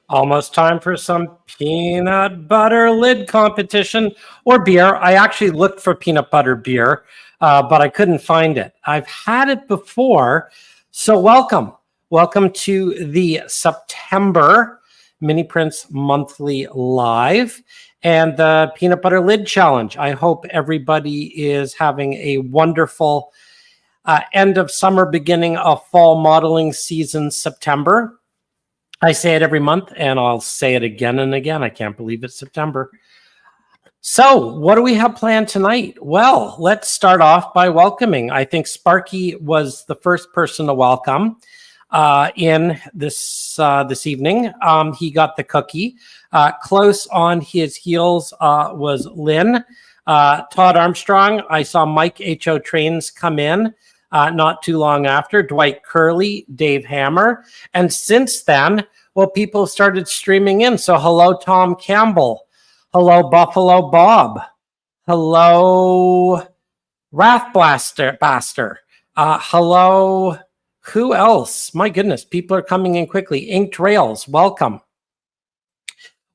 Almost time for some peanut butter lid competition or beer. I actually looked for peanut butter beer, but I couldn't find it. I've had it before. So welcome. Welcome to the September Mini Prints Monthly Live and the Peanut Butter Lid Challenge. I hope everybody is having a wonderful End of summer, beginning of fall modeling season, September. I say it every month, and I'll say it again and again. I can't believe it's September. So what do we have planned tonight? Well, let's start off by welcoming. I think Sparky was the first person to welcome in this evening. He got the cookie. Close on his heels was Lynn. Todd Armstrong. I saw Mike H.O. Trains come in not too long after. Dwight Curley, Dave Hammer. And since then, well, people started streaming in. So hello, Tom Campbell. Hello, Buffalo Bob. Hello, Wrath Blaster. Hello, who else? My goodness, people are coming in quickly. Inked Rails, welcome.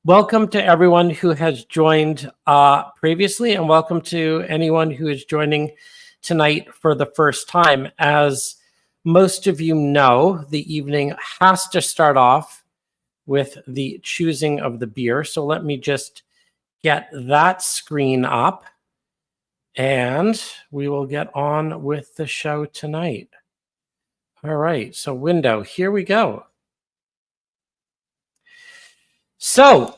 Welcome to everyone who has joined previously, and welcome to anyone who is joining tonight for the first time. As most of you know, the evening has to start off with the choosing of the beer. So let me just get that screen up, and we will get on with the show tonight. All right, so window, here we go. So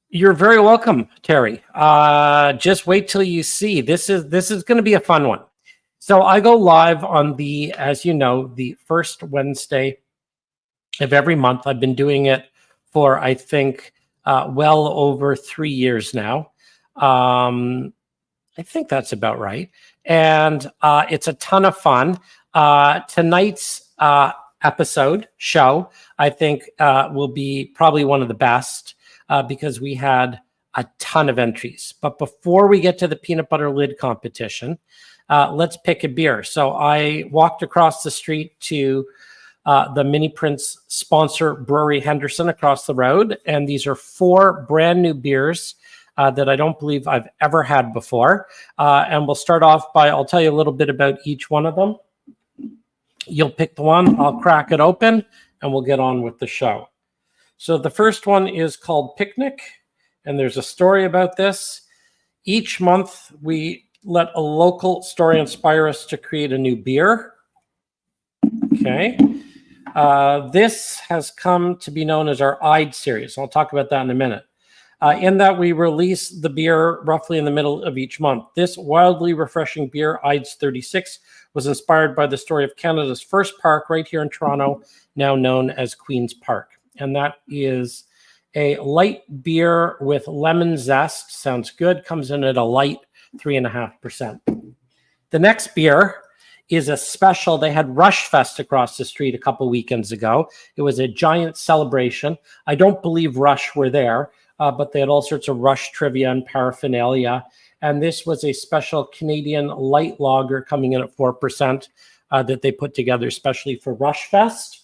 you're very welcome, Terry. Just wait till you see. This is going to be a fun one. So I go live on the, as you know, the first Wednesday of every month. I've been doing it for, I think, well over 3 years now. I think that's about right. And it's a ton of fun. Tonight's show, I think will be probably one of the best because we had a ton of entries. But before we get to the peanut butter lid competition, let's pick a beer. So I walked across the street to the Mini Prints sponsor Brewery Henderson across the road. And these are 4 brand new beers that I don't believe I've ever had before. And we'll start off by, I'll tell you a little bit about each one of them. You'll pick the one, I'll crack it open, and we'll get on with the show. So the first one is called Picnic, and there's a story about this. Each month, we let a local story inspire us to create a new beer. Okay. This has come to be known as our I'd series. I'll talk about that in a minute. In that we release the beer roughly in the middle of each month. This wildly refreshing beer, I'ds 36, was inspired by the story of Canada's first park right here in Toronto, now known as Queen's Park. And that is a light beer with lemon zest. Sounds good. Comes in at a light 3.5%. The next beer is a special. They had Rush Fest across the street a couple weekends ago. It was a giant celebration. I don't believe Rush were there, but they had all sorts of Rush trivia and paraphernalia. And this was a special Canadian light lager coming in at 4% that they put together especially for Rush Fest.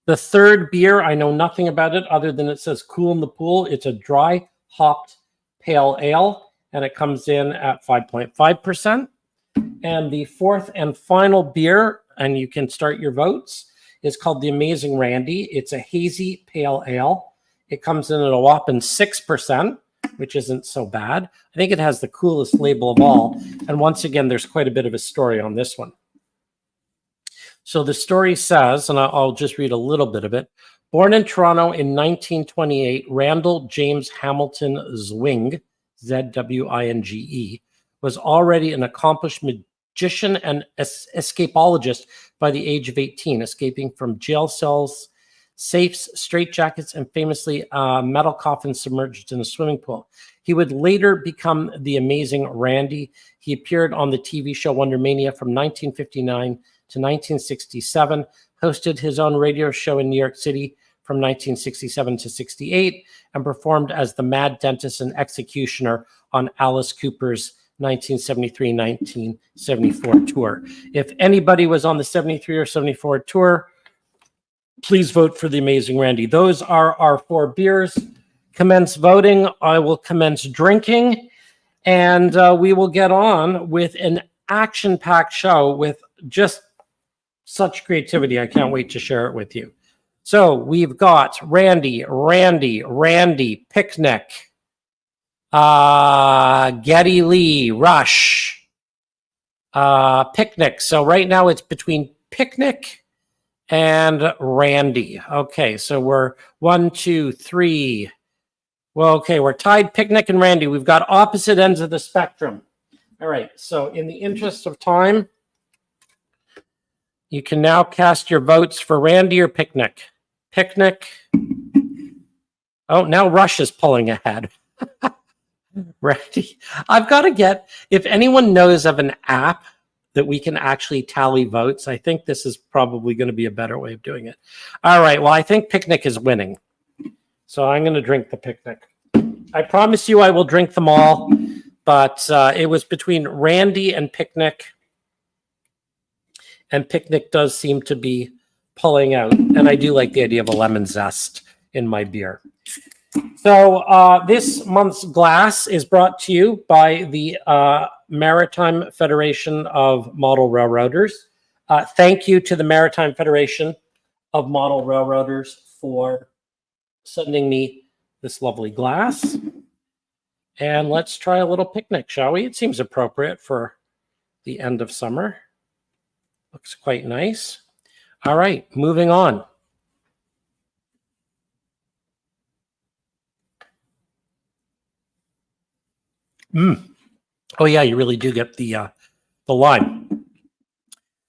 The third beer, I know nothing about it other than it says Cool in the Pool. It's a dry hopped pale ale, and it comes in at 5.5%. And the fourth and final beer, and you can start your votes, is called the Amazing Randy. It's a hazy pale ale. It comes in at a whopping 6%, which isn't so bad. I think it has the coolest label of all. And once again, there's quite a bit of a story on this one. So the story says, and I'll just read a little bit of it. Born in Toronto in 1928, Randall James Hamilton Zwinge, Z-W-I-N-G-E, was already an accomplished magician and escapologist by the age of 18, escaping from jail cells, safes, straitjackets, and famously metal coffins submerged in a swimming pool. He would later become the Amazing Randy. He appeared on the TV show Wonder Mania from 1959 to 1967, hosted his own radio show in New York City from 1967 to 68, and performed as the Mad Dentist and Executioner on Alice Cooper's 1973-1974 tour. If anybody was on the 73 or 74 tour, please vote for the Amazing Randy. Those are our 4 beers. Commence voting. I will commence drinking, and we will get on with an action-packed show with just such creativity. I can't wait to share it with you. So we've got Randy, Picnic, Geddy Lee, Rush, Picnic. So right now it's between Picnic and Randy. Okay, so we're 1, 2, 3. Well, okay, we're tied, Picnic and Randy. We've got opposite ends of the spectrum. All right, so in the interest of time, you can now cast your votes for Randy or Picnic. Picnic. Oh, now Rush is pulling ahead. Randy, I've got to get, if anyone knows of an app that we can actually tally votes, I think this is probably going to be a better way of doing it. All right, well, I think Picnic is winning. So I'm going to drink the Picnic. I promise you I will drink them all, but it was between Randy and Picnic. And Picnic does seem to be pulling out. And I do like the idea of a lemon zest in my beer. So this month's glass is brought to you by the Maritime Federation of Model Railroaders. Thank you to the Maritime Federation of Model Railroaders for sending me this lovely glass. And let's try a little Picnic, shall we? It seems appropriate for the end of summer. Looks quite nice. All right, moving on. Oh yeah, you really do get the lime.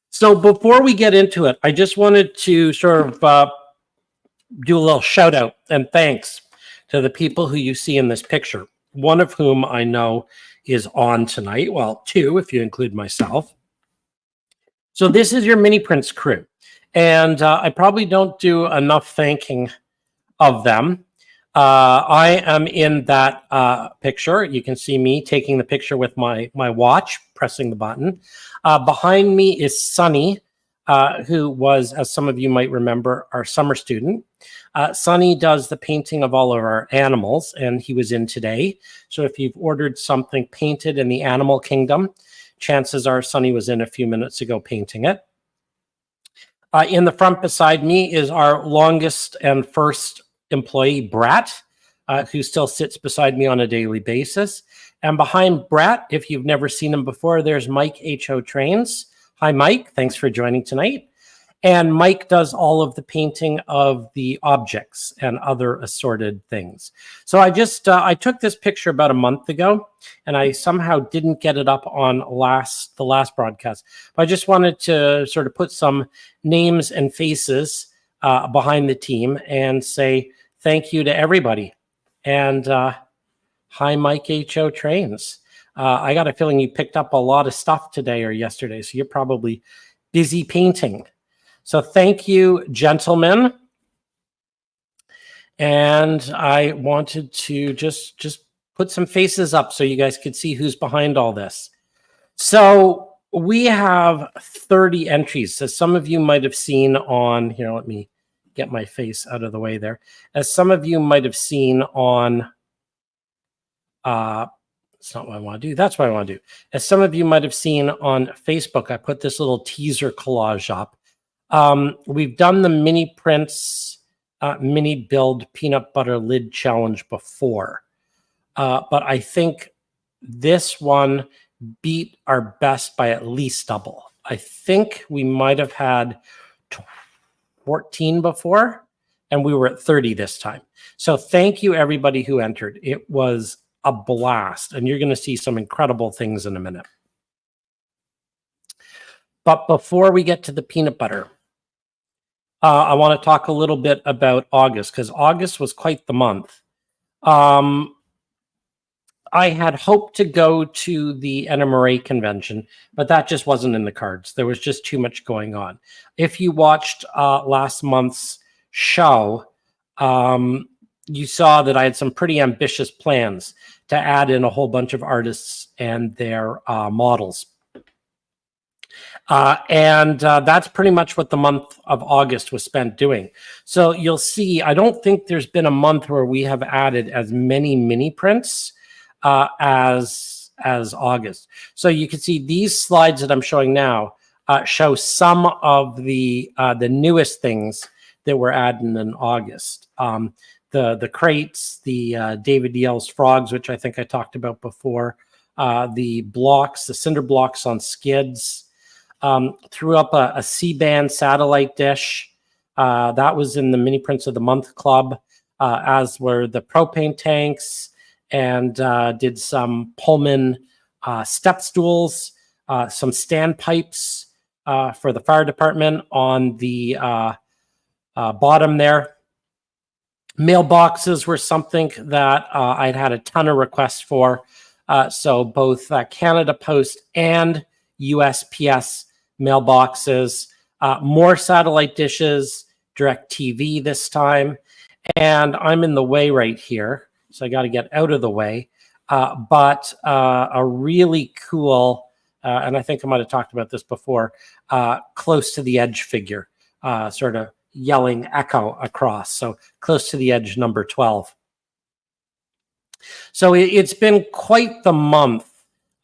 So before we get into it, I just wanted to sort of do a little shout out and thanks to the people who you see in this picture, one of whom I know is on tonight. Well, 2 if you include myself. So this is your Mini Prints crew. And I probably don't do enough thanking of them. I am in that picture. You can see me taking the picture with my watch, pressing the button. Behind me is Sunny, who was, as some of you might remember, our summer student. Sunny does the painting of all of our animals, and he was in today. So if you've ordered something painted in the animal kingdom, chances are Sunny was in a few minutes ago painting it. In the front beside me is our longest and first employee, Brett, who still sits beside me on a daily basis. And behind Brett, if you've never seen him before, there's Mike H.O. Trains. Hi, Mike. Thanks for joining tonight. And Mike does all of the painting of the objects and other assorted things. So I took this picture about a month ago, and I somehow didn't get it up on the last broadcast. But I just wanted to sort of put some names and faces behind the team and say thank you to everybody. And hi, Mike H.O. Trains. I got a feeling you picked up a lot of stuff today or yesterday, so you're probably busy painting. So thank you, gentlemen. And I wanted to just put some faces up so you guys could see who's behind all this. So we have 30 entries. So some of you might have seen on, here, let me get my face out of the way there. As some of you might have seen on, it's not what I want to do. That's what I want to do. As some of you might have seen on Facebook, I put this little teaser collage up. We've done the Mini Prints Mini Build Peanut Butter Lid Challenge before. But I think this one beat our best by at least double. I think we might have had 14 before, and we were at 30 this time. So thank you, everybody who entered. It was a blast, and you're going to see some incredible things in a minute. But before we get to the peanut butter, I want to talk a little bit about August, because August was quite the month. I had hoped to go to the NMRA convention, but that just wasn't in the cards. There was just too much going on. If you watched last month's show, you saw that I had some pretty ambitious plans to add in a whole bunch of artists and their models. And that's pretty much what the month of August was spent doing. So you'll see, I don't think there's been a month where we have added as many mini prints as August. So you can see these slides that I'm showing now show some of the newest things that were added in August. The crates, the David Yell's frogs, which I think I talked about before, the blocks, the cinder blocks on skids. Threw up a C-band satellite dish. That was in the Mini Prints of the Month Club, as were the propane tanks, and did some Pullman step stools, some standpipes for the fire department on the bottom there. Mailboxes were something that I'd had a ton of requests for. So both Canada Post and USPS mailboxes, more satellite dishes, DirecTV this time. And I'm in the way right here, so I got to get out of the way. But a really cool, and I think I might have talked about this before, close to the edge figure, sort of yelling echo across. So close to the edge, number 12. So it's been quite the month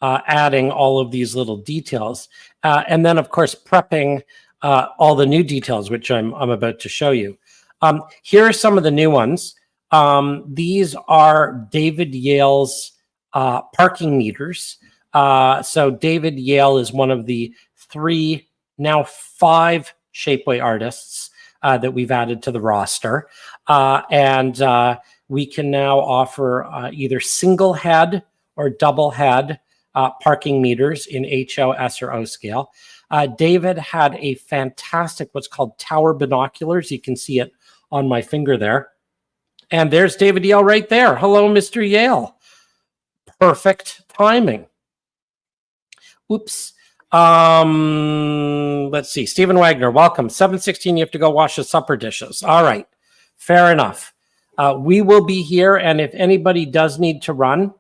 adding all of these little details. And then, of course, prepping all the new details, which I'm about to show you. Here are some of the new ones. These are David Yale's parking meters. So David Yale is one of the 3, now 5 Shapeway artists that we've added to the roster. And we can now offer either single head or double head parking meters in HO, S, or O scale. David had a fantastic, what's called tower binoculars. You can see it on my finger there. And there's David Yale right there. Hello, Mr. Yale. Perfect timing. Oops. Let's see. Stephen Wagner, welcome. 7:16, you have to go wash the supper dishes. All right. Fair enough. We will be here, and if anybody does need to run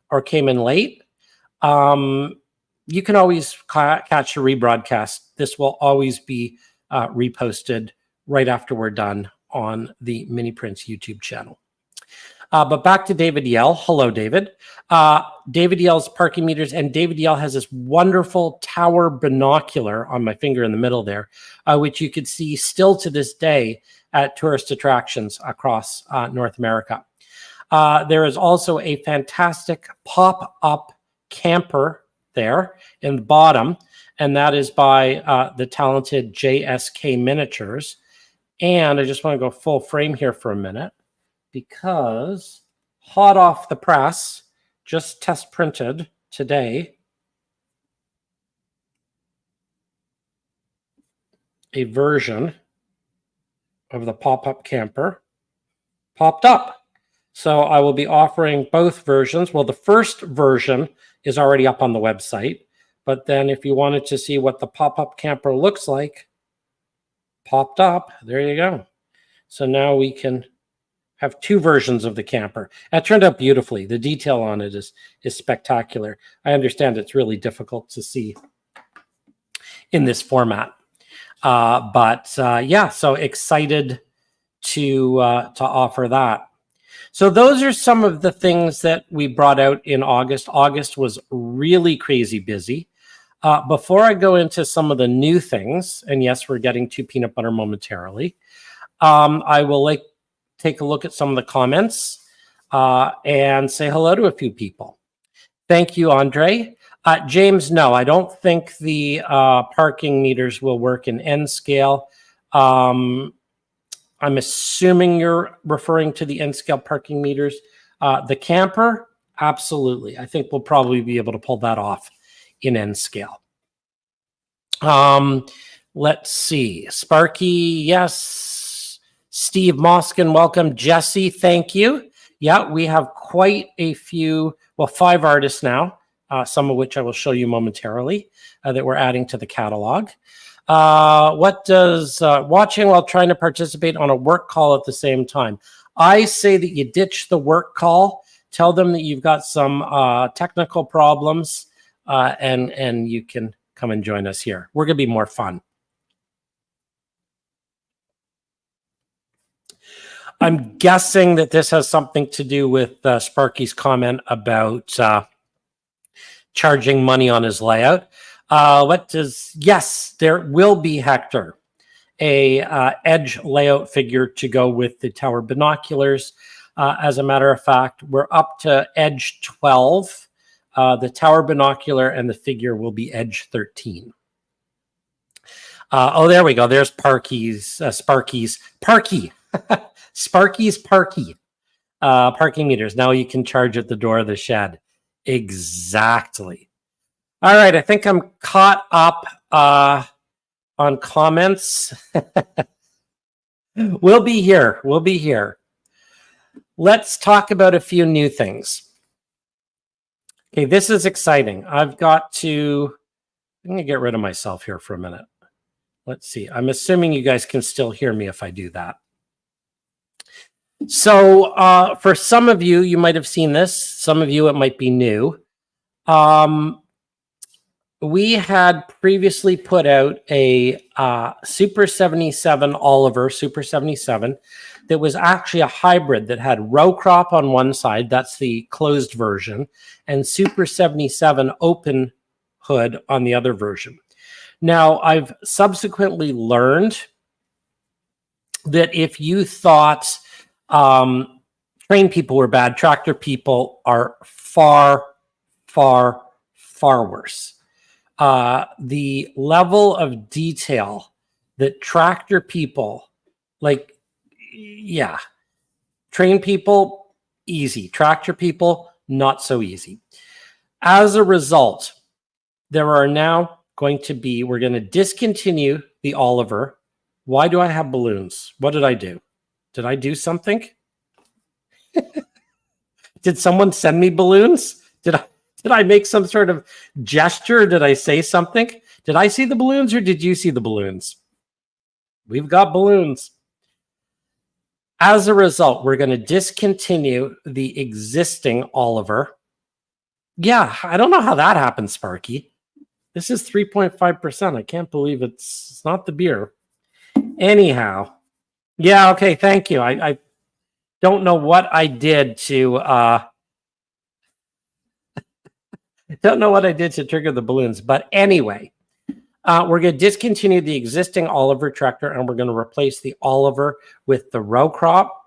or came in late, you can always catch a rebroadcast. This will always be reposted right after we're done on the Mini Prints YouTube channel. But back to David Yale. Hello, David. David Yale's parking meters, and David Yale has this wonderful tower binocular on my finger in the middle there, which you could see still to this day at tourist attractions across North America. There is also a fantastic pop-up camper there in the bottom, and that is by the talented JSK Miniatures. And I just want to go full frame here for a minute, because hot off the press, just test printed today, a version of the pop-up camper popped up. So I will be offering both versions. Well, the first version is already up on the website, but then if you wanted to see what the pop-up camper looks like, popped up, there you go. So now we can have 2 versions of the camper. That turned out beautifully. The detail on it is spectacular. I understand it's really difficult to see in this format. Yeah, so excited to offer that. So those are some of the things that we brought out in August. August was really crazy busy. Before I go into some of the new things, and yes, we're getting to peanut butter momentarily, I will take a look at some of the comments and say hello to a few people. Thank you, Andre. James, no, I don't think the parking meters will work in N scale. I'm assuming you're referring to the N scale parking meters. The camper, absolutely. I think we'll probably be able to pull that off in N scale. Let's see. Sparky, yes. Steve Moskin, welcome. Jesse, thank you. Yeah, we have quite a few, well, 5 artists now, some of which I will show you momentarily, that we're adding to the catalog. What does watching while trying to participate on a work call at the same time? I say that you ditch the work call, tell them that you've got some technical problems, and you can come and join us here. We're going to be more fun. I'm guessing that this has something to do with Sparky's comment about charging money on his layout. Yes, there will be, Hector, a edge layout figure to go with the tower binoculars. As a matter of fact, we're up to edge 12 The tower binocular and the figure will be edge 13. Oh, there we go. There's Sparky's parking meters. Now you can charge at the door of the shed. Exactly. All right, I think I'm caught up on comments. We'll be here. Let's talk about a few new things. Okay, this is exciting. I'm going to get rid of myself here for a minute. Let's see. I'm assuming you guys can still hear me if I do that. So for some of you, you might have seen this. Some of you, it might be new. We had previously put out a Super 77 Oliver Super 77 that was actually a hybrid that had row crop on one side. That's the closed version, and Super 77 open hood on the other version. Now, I've subsequently learned that if you thought train people were bad, tractor people are far, far, far worse. The level of detail that tractor people, like, yeah, train people, easy. Tractor people, not so easy. As a result, there are now going to be, we're going to discontinue the Oliver. Why do I have balloons? What did I do? Did I do something? Did someone send me balloons? Did I make some sort of gesture? Did I say something? Did I see the balloons or did you see the balloons? We've got balloons. As a result, we're going to discontinue the existing Oliver. Yeah, I don't know how that happened, Sparky. This is 3.5%. I can't believe it's not the beer. Anyhow, yeah, okay, thank you. I don't know what I did to don't know what I did to trigger the balloons, but anyway, we're going to discontinue the existing Oliver tractor and we're going to replace the Oliver with the row crop,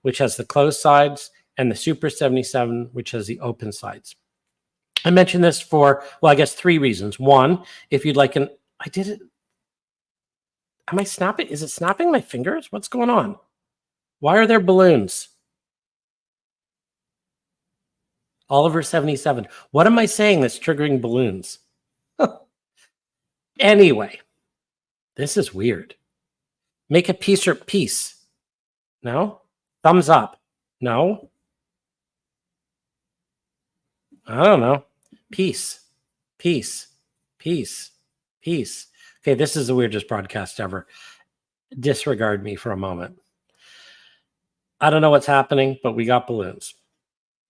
which has the closed sides, and the Super 77, which has the open sides. I mentioned this for, well, I guess 3 reasons. One, if you'd like I did it. Am I snapping? Is it snapping my fingers? What's going on? Why are there balloons? Oliver 77. What am I saying that's triggering balloons? Anyway, this is weird. Make a piece or piece. No? Thumbs up. No? I don't know. Peace. Peace. Peace. Peace. Okay, this is the weirdest broadcast ever. Disregard me for a moment. I don't know what's happening, but we got balloons.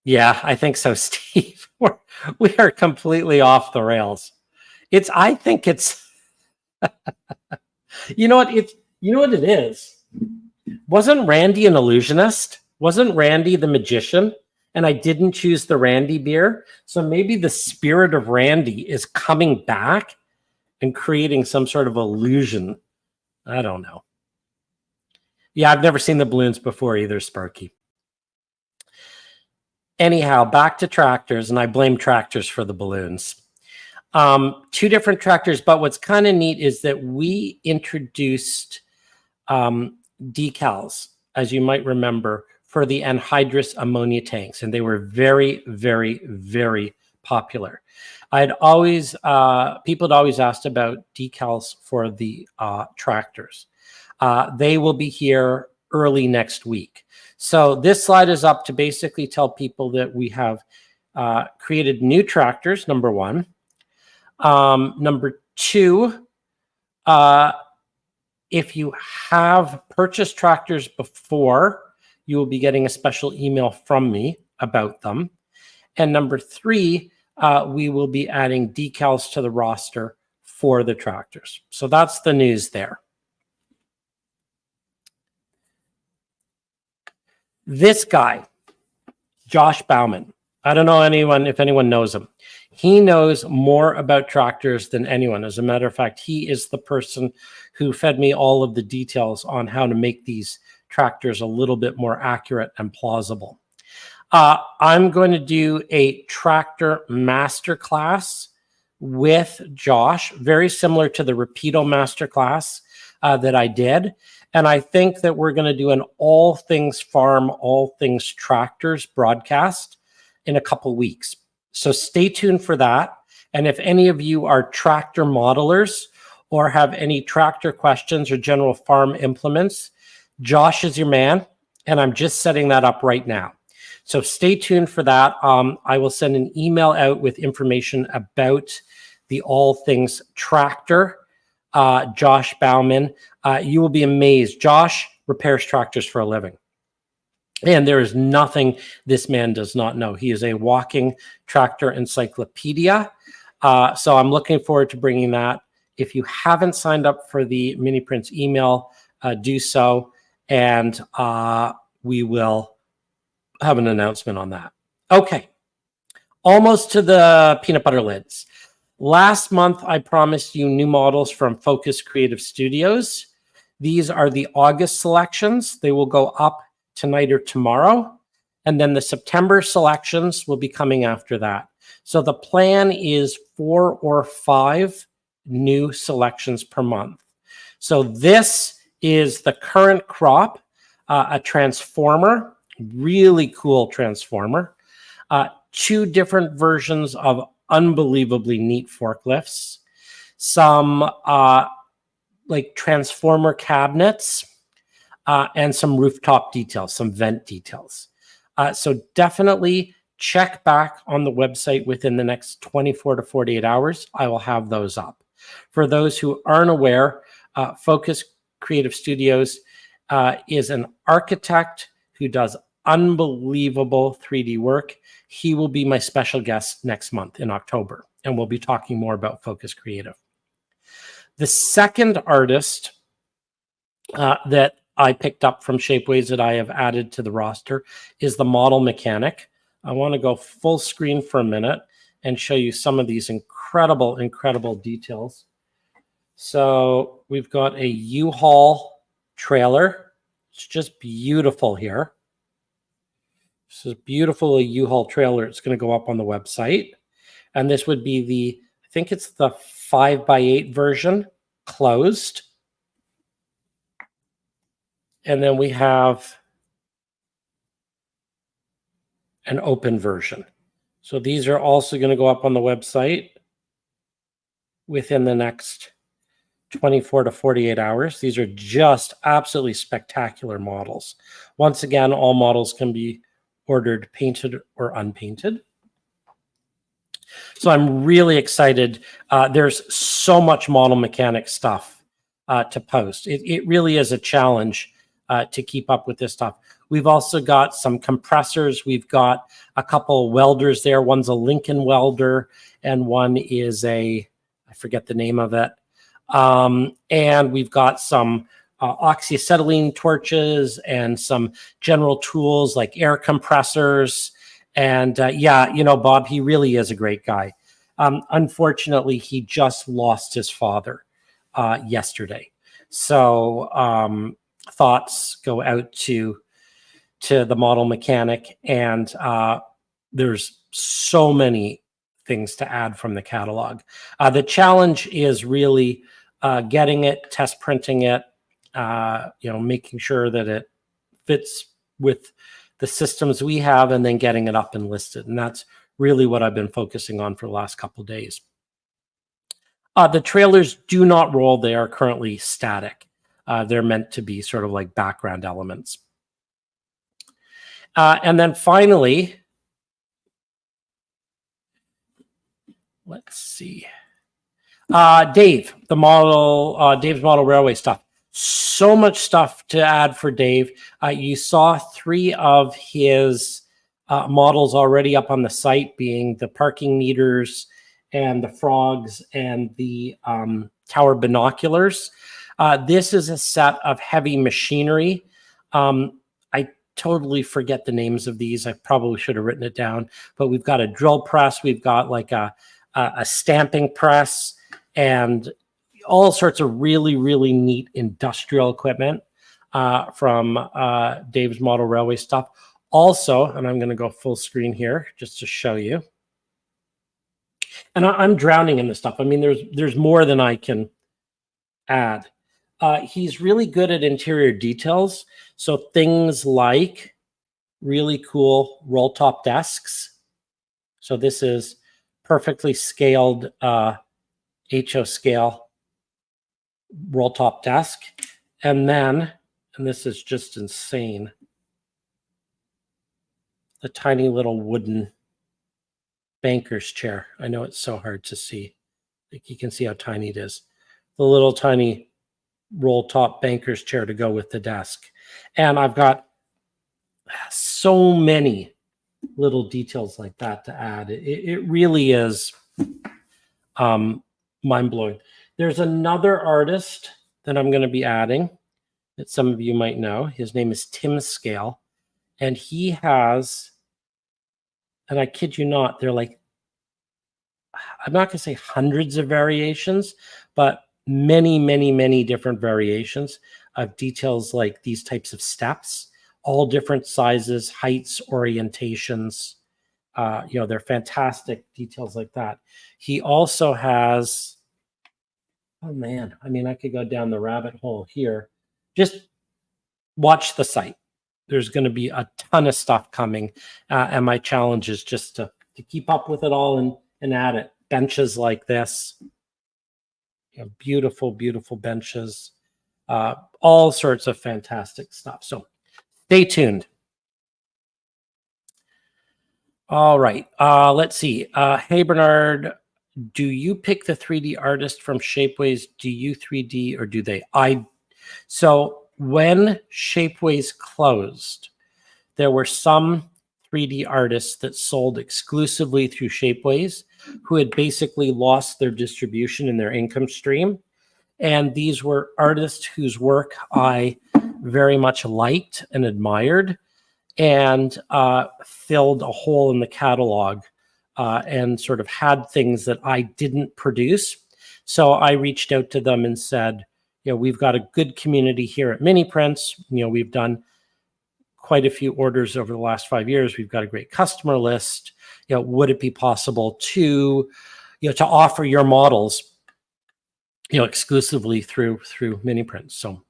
Yeah, I think so, Steve. We are completely off the rails. I think it's you know what it is. Wasn't Randy an illusionist? Wasn't Randy the magician? And I didn't choose the Randy beer. So maybe the spirit of Randy is coming back and creating some sort of illusion. I don't know. Yeah, I've never seen the balloons before either, Sparky. Anyhow, back to tractors, and I blame tractors for the balloons. 2 different tractors, but what's kind of neat is that we introduced decals, as you might remember, for the anhydrous ammonia tanks, and they were very, very, very popular. People had always asked about decals for the tractors. They will be here early next week. So this slide is up to basically tell people that we have created new tractors, number 1. Number 2, if you have purchased tractors before, you will be getting a special email from me about them. And number 3, we will be adding decals to the roster for the tractors. So that's the news there. This guy, Josh Bauman, I don't know if anyone knows him. He knows more about tractors than anyone. As a matter of fact, he is the person who fed me all of the details on how to make these tractors a little bit more accurate and plausible. I'm going to do a tractor masterclass with Josh, very similar to the Rapido masterclass that I did. And I think that we're going to do an all things farm, all things tractors broadcast in a couple weeks. So stay tuned for that. And if any of you are tractor modelers or have any tractor questions or general farm implements, Josh is your man. And I'm just setting that up right now. So stay tuned for that. I will send an email out with information about the all things tractor. Josh Bauman, you will be amazed. Josh repairs tractors for a living. And there is nothing this man does not know. He is a walking tractor encyclopedia. So I'm looking forward to bringing that. If you haven't signed up for the Mini Prints email, do so. And we will have an announcement on that. Okay, almost to the peanut butter lids. Last month, I promised you new models from Focus Creative Studios. These are the August selections. They will go up tonight or tomorrow. And then the September selections will be coming after that. So the plan is 4 or 5 new selections per month. So this is the current crop, a transformer, really cool transformer, 2 different versions of unbelievably neat forklifts, some like transformer cabinets, and some rooftop details, some vent details. So definitely check back on the website within the next 24 to 48 hours. I will have those up. For those who aren't aware, Focus Creative Studios is an architect who does unbelievable 3D work. He will be my special guest next month in October, and we'll be talking more about Focus Creative. The second artist that I picked up from Shapeways that I have added to the roster is the Model Mechanic. I want to go full screen for a minute and show you some of these incredible, incredible details. So we've got a U-Haul trailer. It's just beautiful here. This is beautiful, a U-Haul trailer. It's going to go up on the website. And this would be the, I think it's the 5x8 version, closed. And then we have an open version. So these are also going to go up on the website within the next 24 to 48 hours. These are just absolutely spectacular models. Once again, all models can be ordered painted or unpainted. So I'm really excited. There's so much Model Mechanic stuff to post. It really is a challenge to keep up with this stuff. We've also got some compressors. We've got a couple welders there. One's a Lincoln welder and one is I forget the name of it. And we've got some oxyacetylene torches and some general tools like air compressors. And yeah, you know, Bob, he really is a great guy. Unfortunately, he just lost his father yesterday. So thoughts go out to the Model Mechanic. And there's so many things to add from the catalog. The challenge is really getting it, test printing it, you know, making sure that it fits with the systems we have, and then getting it up and listed. And that's really what I've been focusing on for the last couple of days. The trailers do not roll. They are currently static. They're meant to be sort of like background elements. And then finally, let's see. Dave, the model, Dave's Model Railway stuff. So much stuff to add for Dave. You saw 3 of his models already up on the site, being the parking meters and the frogs and the tower binoculars. This is a set of heavy machinery. I totally forget the names of these. I probably should have written it down, but we've got a drill press. We've got like a stamping press and all sorts of really, really neat industrial equipment from Dave's Model Railway stuff. Also, and I'm going to go full screen here just to show you. And I'm drowning in this stuff. I mean, there's more than I can add. He's really good at interior details. So things like really cool roll top desks. So this is perfectly scaled HO scale roll top desk. And then, and this is just insane, the tiny little wooden banker's chair. I know it's so hard to see. Like you can see how tiny it is. The little tiny roll top banker's chair to go with the desk. And I've got so many little details like that to add. It really is mind-blowing. There's another artist that I'm going to be adding that some of you might know. His name is Tim Scale. And he has, and I kid you not, they're like, I'm not going to say hundreds of variations, but many, many, many different variations of details like these types of steps, all different sizes, heights, orientations. You know, they're fantastic details like that. He also has, oh man, I mean, I could go down the rabbit hole here. Just watch the site. There's going to be a ton of stuff coming. And my challenge is just to keep up with it all and add it. Benches like this, you know, beautiful, beautiful benches, all sorts of fantastic stuff. So stay tuned. All right, let's see. Hey, Bernard, do you pick the 3D artist from Shapeways? Do you 3D or do they? So when Shapeways closed, there were some 3D artists that sold exclusively through Shapeways who had basically lost their distribution and their income stream. And these were artists whose work I very much liked and admired, and filled a hole in the catalog and sort of had things that I didn't produce. So I reached out to them and said, you know, we've got a good community here at Miniprints. You know, we've done quite a few orders over the last 5 years. We've got a great customer list. You know, would it be possible to, you know, to offer your models, you know, exclusively through Miniprints? So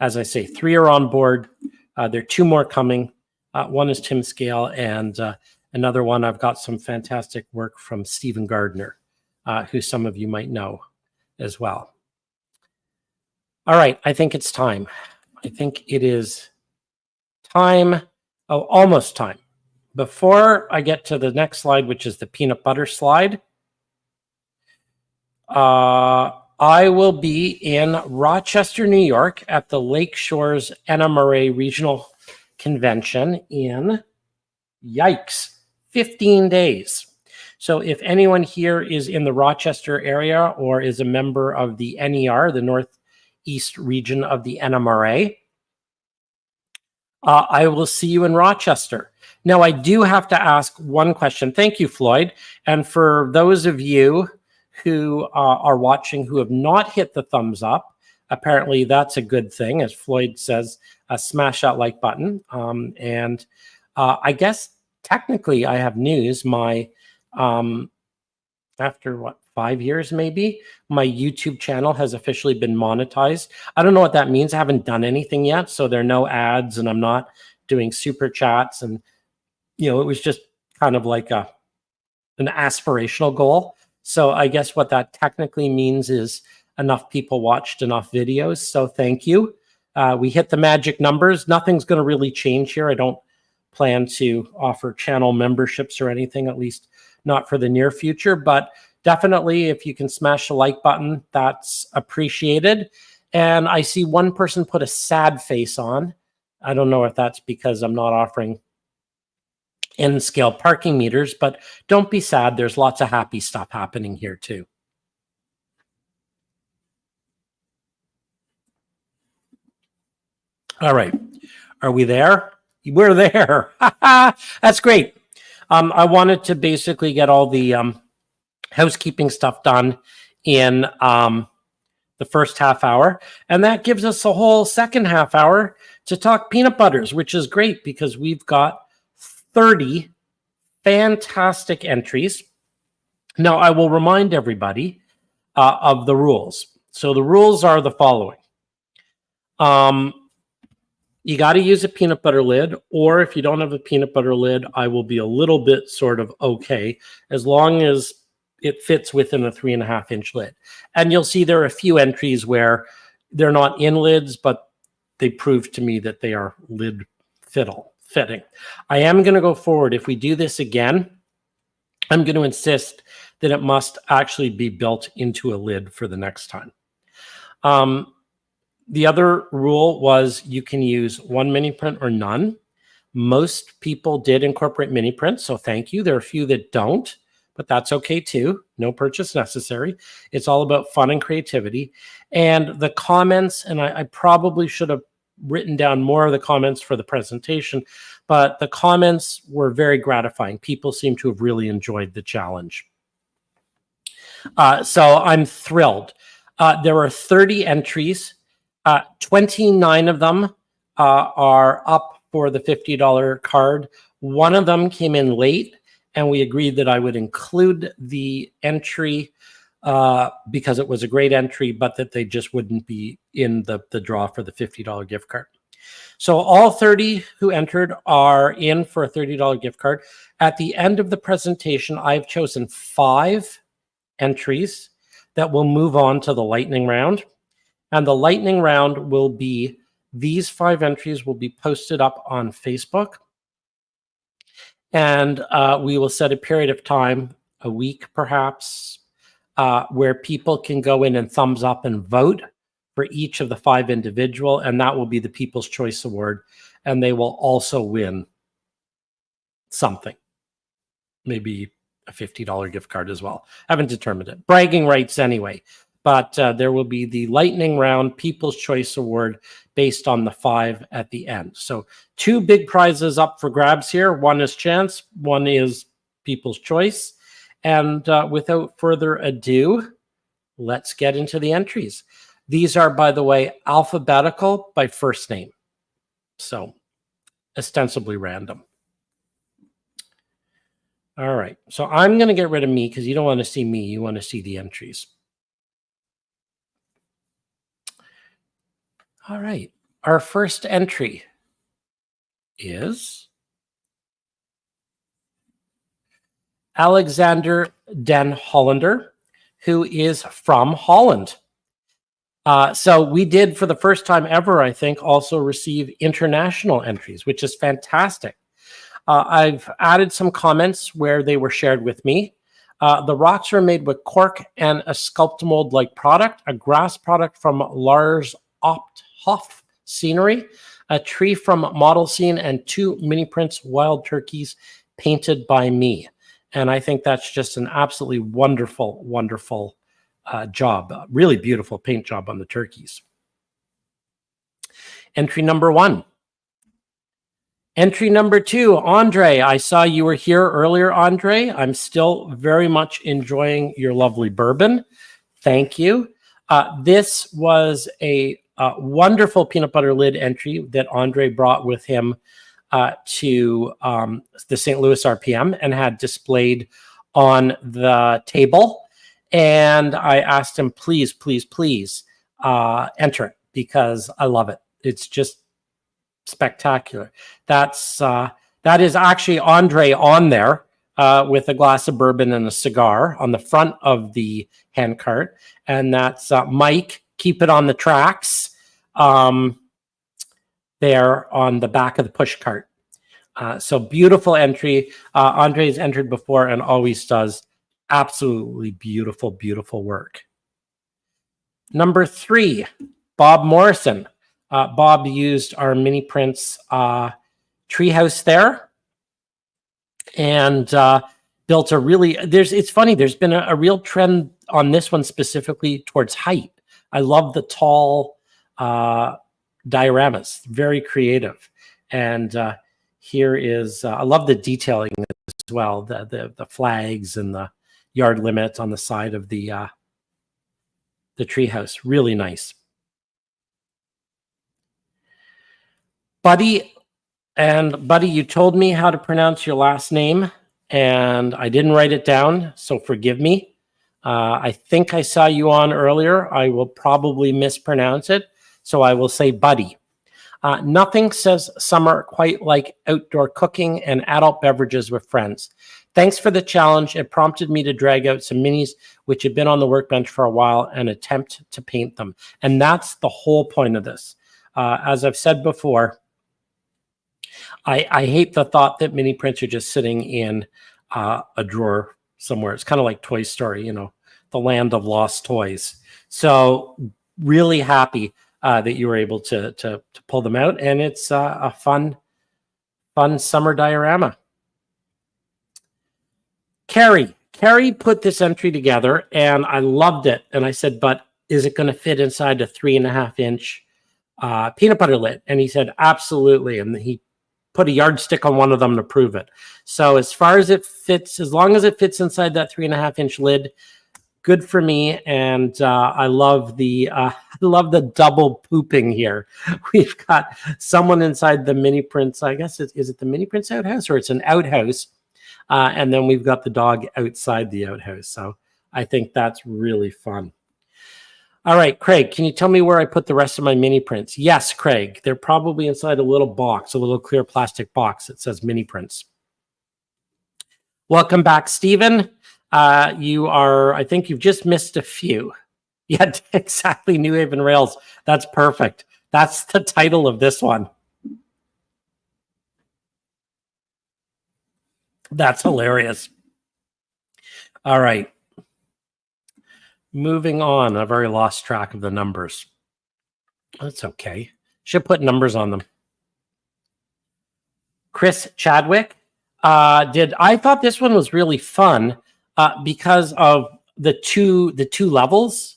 as I say, 3 are on board. There are 2 more coming. One is Tim Scale, and another one, I've got some fantastic work from Stephen Gardner, who some of you might know as well. All right, I think it's time. I think it is time, almost time. Before I get to the next slide, which is the peanut butter slide, I will be in Rochester, New York at the Lake Shores NMRA Regional Convention in, yikes, 15 days. So if anyone here is in the Rochester area or is a member of the NER, the Northeast region of the NMRA, I will see you in Rochester. Now, I do have to ask one question. Thank you, Floyd. And for those of you who are watching who have not hit the thumbs up, apparently that's a good thing. As Floyd says, smash that like button. And I guess technically I have news. My, after what, 5 years maybe, my YouTube channel has officially been monetized. I don't know what that means. I haven't done anything yet. So there are no ads and I'm not doing super chats. And, you know, it was just kind of like an aspirational goal. So I guess what that technically means is enough people watched enough videos. So thank you. We hit the magic numbers. Nothing's going to really change here. I don't plan to offer channel memberships or anything, at least not for the near future. But definitely, if you can smash the like button, that's appreciated. And I see one person put a sad face on. I don't know if that's because I'm not offering N-scale parking meters, but don't be sad. There's lots of happy stuff happening here too. All right. Are we there? We're there. That's great. I wanted to basically get all the housekeeping stuff done in the first half hour. And that gives us a whole second half hour to talk peanut butters, which is great because we've got 30 fantastic entries. Now, I will remind everybody of the rules. So the rules are the following. You got to use a peanut butter lid, or if you don't have a peanut butter lid, I will be a little bit sort of okay, as long as it fits within a 3.5-inch lid. And you'll see there are a few entries where they're not in lids, but they prove to me that they are lid fitting. I am going to go forward. If we do this again, I'm going to insist that it must actually be built into a lid for the next time. The other rule was you can use one mini print or none. Most people did incorporate mini prints, so thank you. There are a few that don't, but that's okay too. No purchase necessary. It's all about fun and creativity. And the comments, and I probably should have written down more of the comments for the presentation, but the comments were very gratifying. People seem to have really enjoyed the challenge. So I'm thrilled. There are 30 entries. 29 of them are up for the $50 card. One of them came in late, and we agreed that I would include the entry because it was a great entry, but that they just wouldn't be in the draw for the $50 gift card. So all 30 who entered are in for a $30 gift card. At the end of the presentation, I've chosen 5 entries that will move on to the lightning round. And the lightning round will be, these 5 entries will be posted up on Facebook. And we will set a period of time, a week perhaps, where people can go in and thumbs up and vote for each of the 5 individual. And that will be the People's Choice Award. And they will also win something, maybe a $50 gift card as well. Haven't determined it. Bragging rights anyway. But there will be the lightning round People's Choice Award based on the 5 at the end. So 2 big prizes up for grabs here. One is chance, one is People's Choice. And without further ado, let's get into the entries. These are, by the way, alphabetical by first name. So ostensibly random. All right. So I'm going to get rid of me because you don't want to see me. You want to see the entries. All right, our first entry is Alexander Den Hollander, who is from Holland. So we did, for the first time ever, I think, also receive international entries, which is fantastic. I've added some comments where they were shared with me. The rocks are made with cork and a Sculptamold-like product, a grass product from Lars Opthoff Scenery, a tree from Model Scene, and 2 mini prints wild turkeys painted by me. And I think that's just an absolutely wonderful, wonderful job. Really beautiful paint job on the turkeys. Entry number 1. Entry number 2, Andre. I saw you were here earlier, Andre. I'm still very much enjoying your lovely bourbon. Thank you. This was a wonderful peanut butter lid entry that Andre brought with him to the St. Louis RPM and had displayed on the table. And I asked him, please, please, please enter it because I love it. It's just spectacular. That is actually Andre on there with a glass of bourbon and a cigar on the front of the hand cart. And that's Mike, keep it on the tracks, there on the back of the push cart. So beautiful entry. Andre's entered before and always does absolutely beautiful, beautiful work. Number 3, Bob Morrison. Bob used our mini prints treehouse there and built a really, it's funny, there's been a real trend on this one specifically towards height. I love the tall dioramas, very creative. And here is, I love the detailing as well, the flags and the yard limit on the side of the treehouse, really nice. Buddy And buddy, you told me how to pronounce your last name, and I didn't write it down, so forgive me. I think I saw you on earlier. I will probably mispronounce it, so I will say Buddy. Nothing says summer quite like outdoor cooking and adult beverages with friends. Thanks for the challenge. It prompted me to drag out some minis which had been on the workbench for a while and attempt to paint them. And that's the whole point of this. As I've said before, I hate the thought that mini prints are just sitting in a drawer somewhere. It's kind of like Toy Story, you know, the land of lost toys. So really happy that you were able to pull them out, and it's a fun summer diorama. Carrie put this entry together, and I loved it. And I said, but is it going to fit inside a 3.5-inch peanut butter lid? And he said, absolutely. And he put a yardstick on one of them to prove it. So as far as it fits, as long as it fits inside that 3.5-inch lid, good for me. And I love the double pooping here. We've got someone inside the mini prints. I guess is it the mini prints outhouse, or it's an outhouse? And then we've got the dog outside the outhouse. So I think that's really fun. All right, Craig, can you tell me where I put the rest of my mini prints? Yes, Craig, they're probably inside a little box, a little clear plastic box that says mini prints. Welcome back, Stephen. I think you've just missed a few. Yeah, exactly, New Haven Rails. That's perfect. That's the title of this one. That's hilarious. All right. Moving on. I've already lost track of the numbers. That's okay. Should put numbers on them. Chris Chadwick I thought this one was really fun because of the two levels,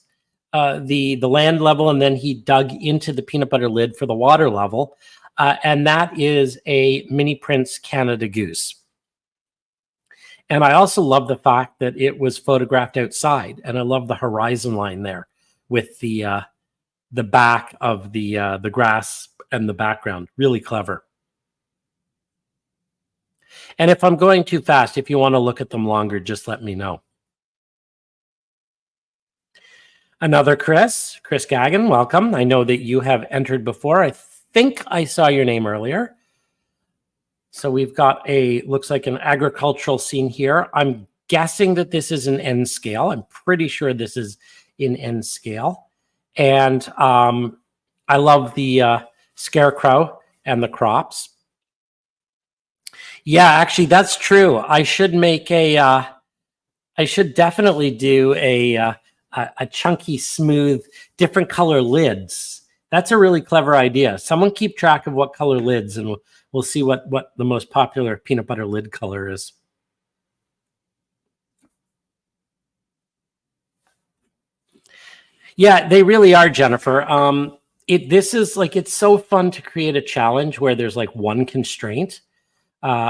the land level, and then he dug into the peanut butter lid for the water level. And that is a Mini Prints Canada Goose. And I also love the fact that it was photographed outside, and I love the horizon line there with the back of the grass and the background. Really clever. And if I'm going too fast, if you want to look at them longer, just let me know. Another Chris Gagan, welcome. I know that you have entered before. I think I saw your name earlier. So we've got looks like an agricultural scene here. I'm guessing that this is an N scale. I'm pretty sure this is in N scale. And I love the scarecrow and the crops. Yeah, actually, that's true. I should make I should definitely do a chunky, smooth, different color lids. That's a really clever idea. Someone keep track of what color lids, and we'll see what the most popular peanut butter lid color is. Yeah, they really are, Jennifer. This is like, it's so fun to create a challenge where there's like one constraint,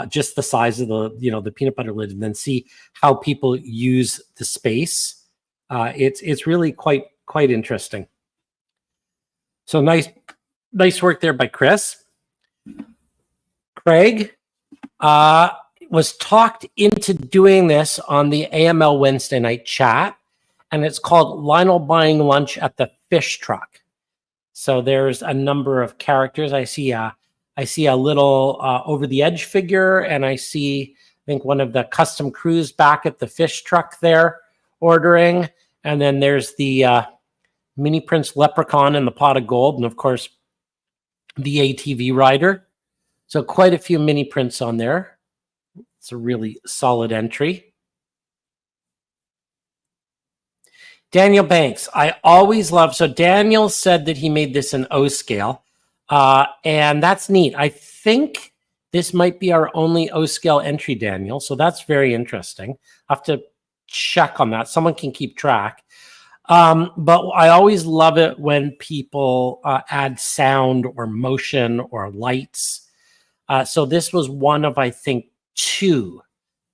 just the size of the peanut butter lid, and then see how people use the space. It's really quite interesting. So nice work there by Chris. Craig was talked into doing this on the AML Wednesday night chat, and it's called Lionel Buying Lunch at the Fish Truck. So there's a number of characters. I see a little over the edge figure, and I think one of the custom crews back at the fish truck there ordering. And then there's the Mini Prince Leprechaun and the Pot of Gold, and of course the ATV rider. So quite a few mini prints on there. It's a really solid entry. Daniel Banks, I always love. So Daniel said that he made this in O scale, and that's neat. I think this might be our only O scale entry, Daniel. So that's very interesting. I have to check on that. Someone can keep track. But I always love it when people add sound or motion or lights. So this was one of, I think, 2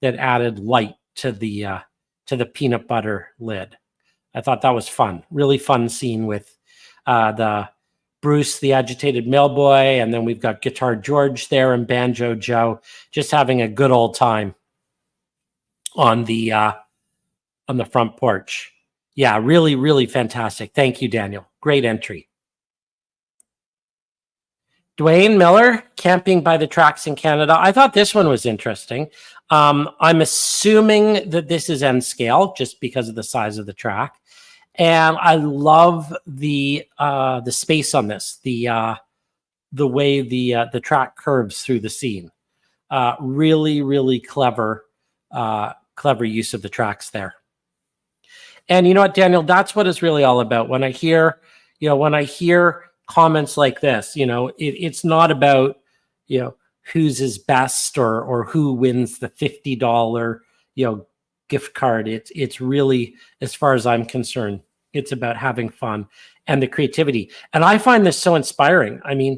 that added light to the peanut butter lid. I thought that was fun. Really fun scene with the Bruce, the agitated mailboy, and then we've got Guitar George there and Banjo Joe, just having a good old time on the front porch. Yeah, really, really fantastic. Thank you, Daniel. Great entry. Dwayne Miller, camping by the tracks in Canada. I thought this one was interesting. I'm assuming that this is N scale just because of the size of the track. And I love the space on this, the way the track curves through the scene. Really, really clever use of the tracks there. And you know what, Daniel, that's what it's really all about. When I hear comments like this, it's not about, whose is best or who wins the $50, gift card. It's really, as far as I'm concerned, it's about having fun and the creativity. And I find this so inspiring. I mean,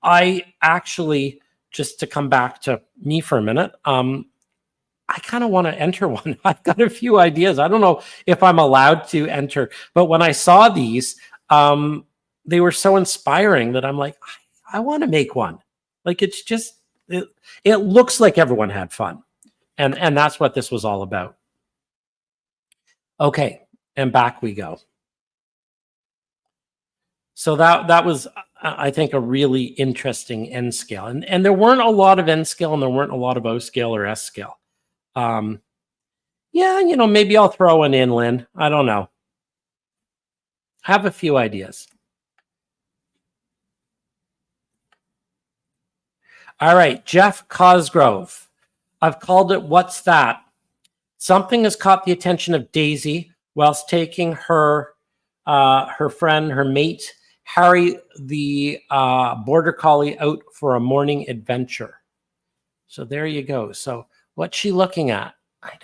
I actually, just to come back to me for a minute, I kind of want to enter one. I've got a few ideas. I don't know if I'm allowed to enter, but when I saw these, they were so inspiring that I'm like, I want to make one. Like, it's just, it looks like everyone had fun. And that's what this was all about. Okay, and back we go. So that was, I think, a really interesting N scale. And there weren't a lot of N scale and there weren't a lot of O scale or S scale. Yeah, maybe I'll throw one in, Lynn. I don't know. I have a few ideas. All right, Jeff Cosgrove. I've called it What's That? Something has caught the attention of Daisy whilst taking her friend, her mate, Harry, the border collie, out for a morning adventure. So there you go. So what's she looking at? I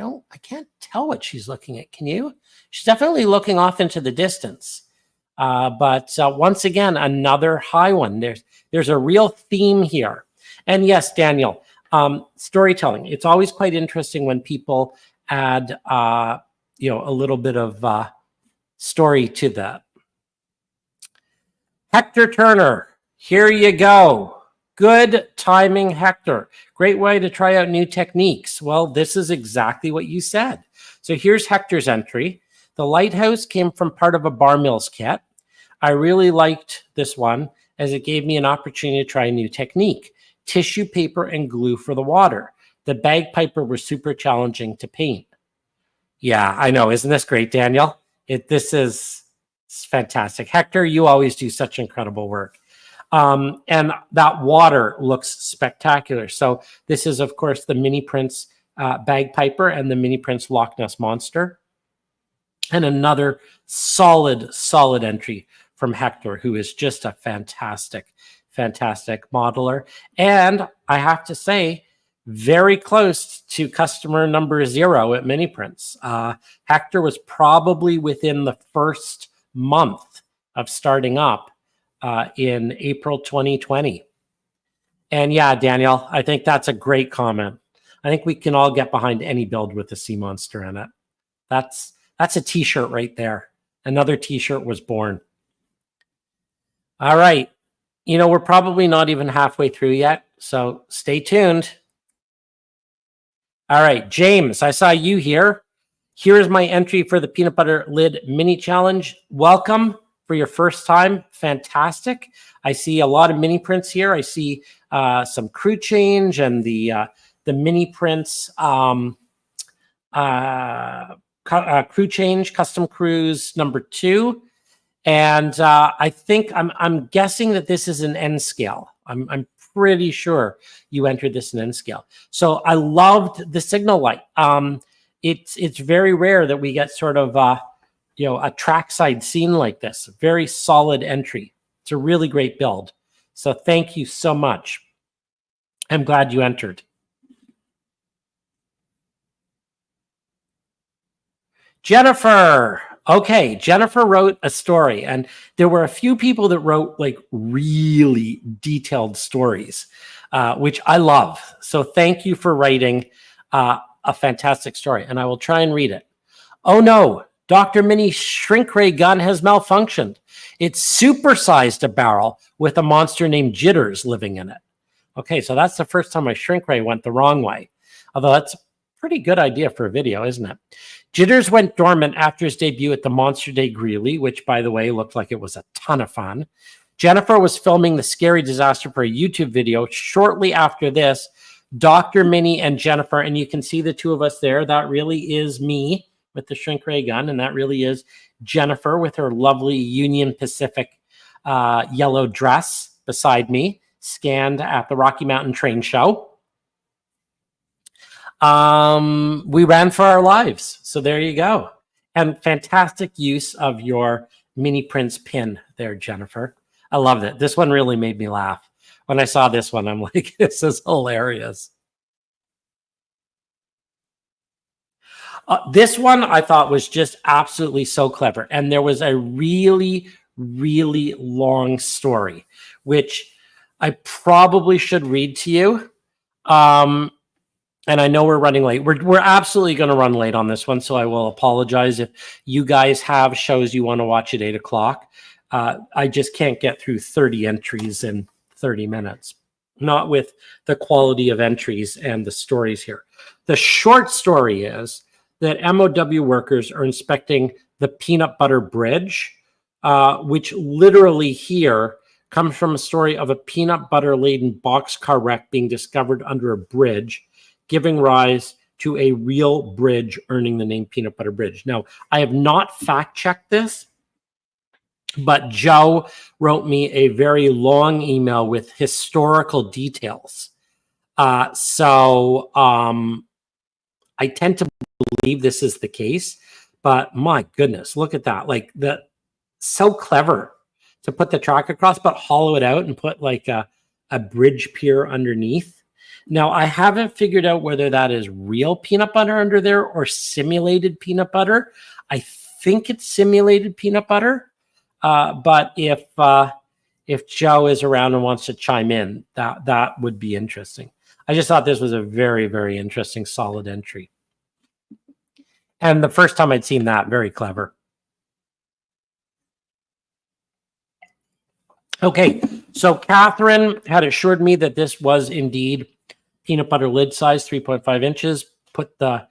can't tell what she's looking at. Can you? She's definitely looking off into the distance. But once again, another high one. There's a real theme here. And yes, Daniel, storytelling. It's always quite interesting when people add, a little bit of story to that. Hector Turner, here you go. Good timing, Hector. Great way to try out new techniques. Well, this is exactly what you said. So here's Hector's entry. The lighthouse came from part of a bar mills kit. I really liked this one as it gave me an opportunity to try a new technique. Tissue paper and glue for the water. The bagpiper was super challenging to paint. Yeah, I know. Isn't this great, Daniel? This is fantastic. Hector, you always do such incredible work. And that water looks spectacular. So this is, of course, the Mini Prints bagpiper and the Mini Prints Loch Ness Monster. And another solid entry from Hector, who is just a fantastic modeler. And I have to say, very close to customer number 0 at Mini Prints. Hector was probably within the first month of starting up in April 2020. And yeah, Daniel, I think that's a great comment. I think we can all get behind any build with the sea monster in it. That's a t-shirt right there. Another t-shirt was born. All right. We're probably not even halfway through yet, so stay tuned. All right, James, I saw you here. Here is my entry for the Peanut Butter Lid Mini Challenge. Welcome for your first time. Fantastic. I see a lot of mini prints here. I see some crew change and the Mini Prints crew change, custom cruise number 2. And I think I'm guessing that this is an N scale. I'm pretty sure you entered this in N scale. So I loved the signal light. It's very rare that we get sort of a trackside scene like this. Very solid entry. It's a really great build. So thank you so much. I'm glad you entered. Jennifer. Okay, Jennifer wrote a story, and there were a few people that wrote like really detailed stories, which I love. So thank you for writing a fantastic story, and I will try and read it. Oh no, Dr. Mini's shrink ray gun has malfunctioned. It's supersized a barrel with a monster named Jitters living in it. Okay, so that's the first time my shrink ray went the wrong way. Although that's a pretty good idea for a video, isn't it? Jitters went dormant after his debut at the Monster Day Greeley, which, by the way, looked like it was a ton of fun. Jennifer was filming the scary disaster for a YouTube video. Shortly after this, Dr. Mini and Jennifer, and you can see the two of us there. That really is me with the shrink ray gun, and that really is Jennifer with her lovely Union Pacific yellow dress beside me, scanned at the Rocky Mountain Train Show. We ran for our lives, so there you go. And fantastic use of your mini prints pin there, Jennifer. I loved it. This one really made me laugh. When I saw this one, I'm like, this is hilarious. This one I thought was just absolutely so clever. And there was a really, really long story, which I probably should read to you. And I know we're running late. We're absolutely going to run late on this one, so I will apologize if you guys have shows you want to watch at 8 o'clock. I just can't get through 30 entries in 30 minutes, not with the quality of entries and the stories here. The short story is that MOW workers are inspecting the Peanut Butter Bridge, which literally here comes from a story of a peanut butter laden boxcar wreck being discovered under a bridge, giving rise to a real bridge earning the name Peanut Butter Bridge. Now, I have not fact-checked this, but Joe wrote me a very long email with historical details. So I tend to believe this is the case, but my goodness, look at that. Like, so clever to put the track across, but hollow it out and put like a bridge pier underneath. Now, I haven't figured out whether that is real peanut butter under there or simulated peanut butter. I think it's simulated peanut butter. But if Joe is around and wants to chime in, that would be interesting. I just thought this was a very, very interesting, solid entry. And the first time I'd seen that, very clever. Okay, so Catherine had assured me that this was indeed peanut butter lid size, 3.5 inches. Put the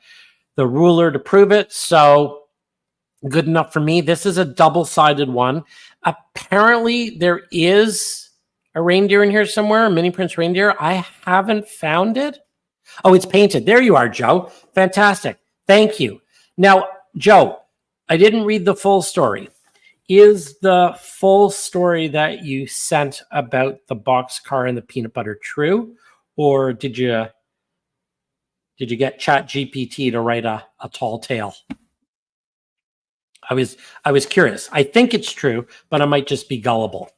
ruler to prove it. So good enough for me. This is a double-sided one. Apparently, there is a reindeer in here somewhere, a mini prints reindeer. I haven't found it. Oh, it's painted. There you are, Joe. Fantastic. Thank you. Now, Joe, I didn't read the full story. Is the full story that you sent about the boxcar and the peanut butter true, or did you get ChatGPT to write a tall tale? I was curious. I think it's true, but I might just be gullible.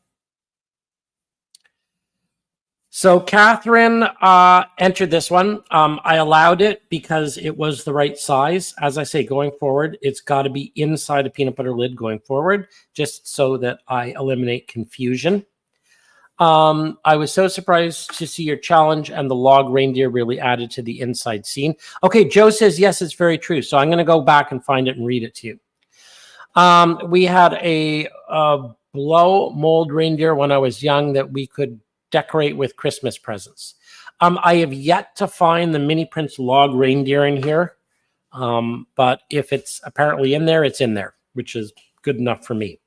So Catherine entered this one. I allowed it because it was the right size. As I say, going forward, it's got to be inside a peanut butter lid going forward, just so that I eliminate confusion. I was so surprised to see your challenge, and the log reindeer really added to the inside scene. Okay, Joe says, yes, it's very true. So I'm going to go back and find it and read it to you. We had a blow mold reindeer when I was young that we could decorate with Christmas presents. I have yet to find the mini prints log reindeer in here, but if it's apparently in there, it's in there, which is good enough for me.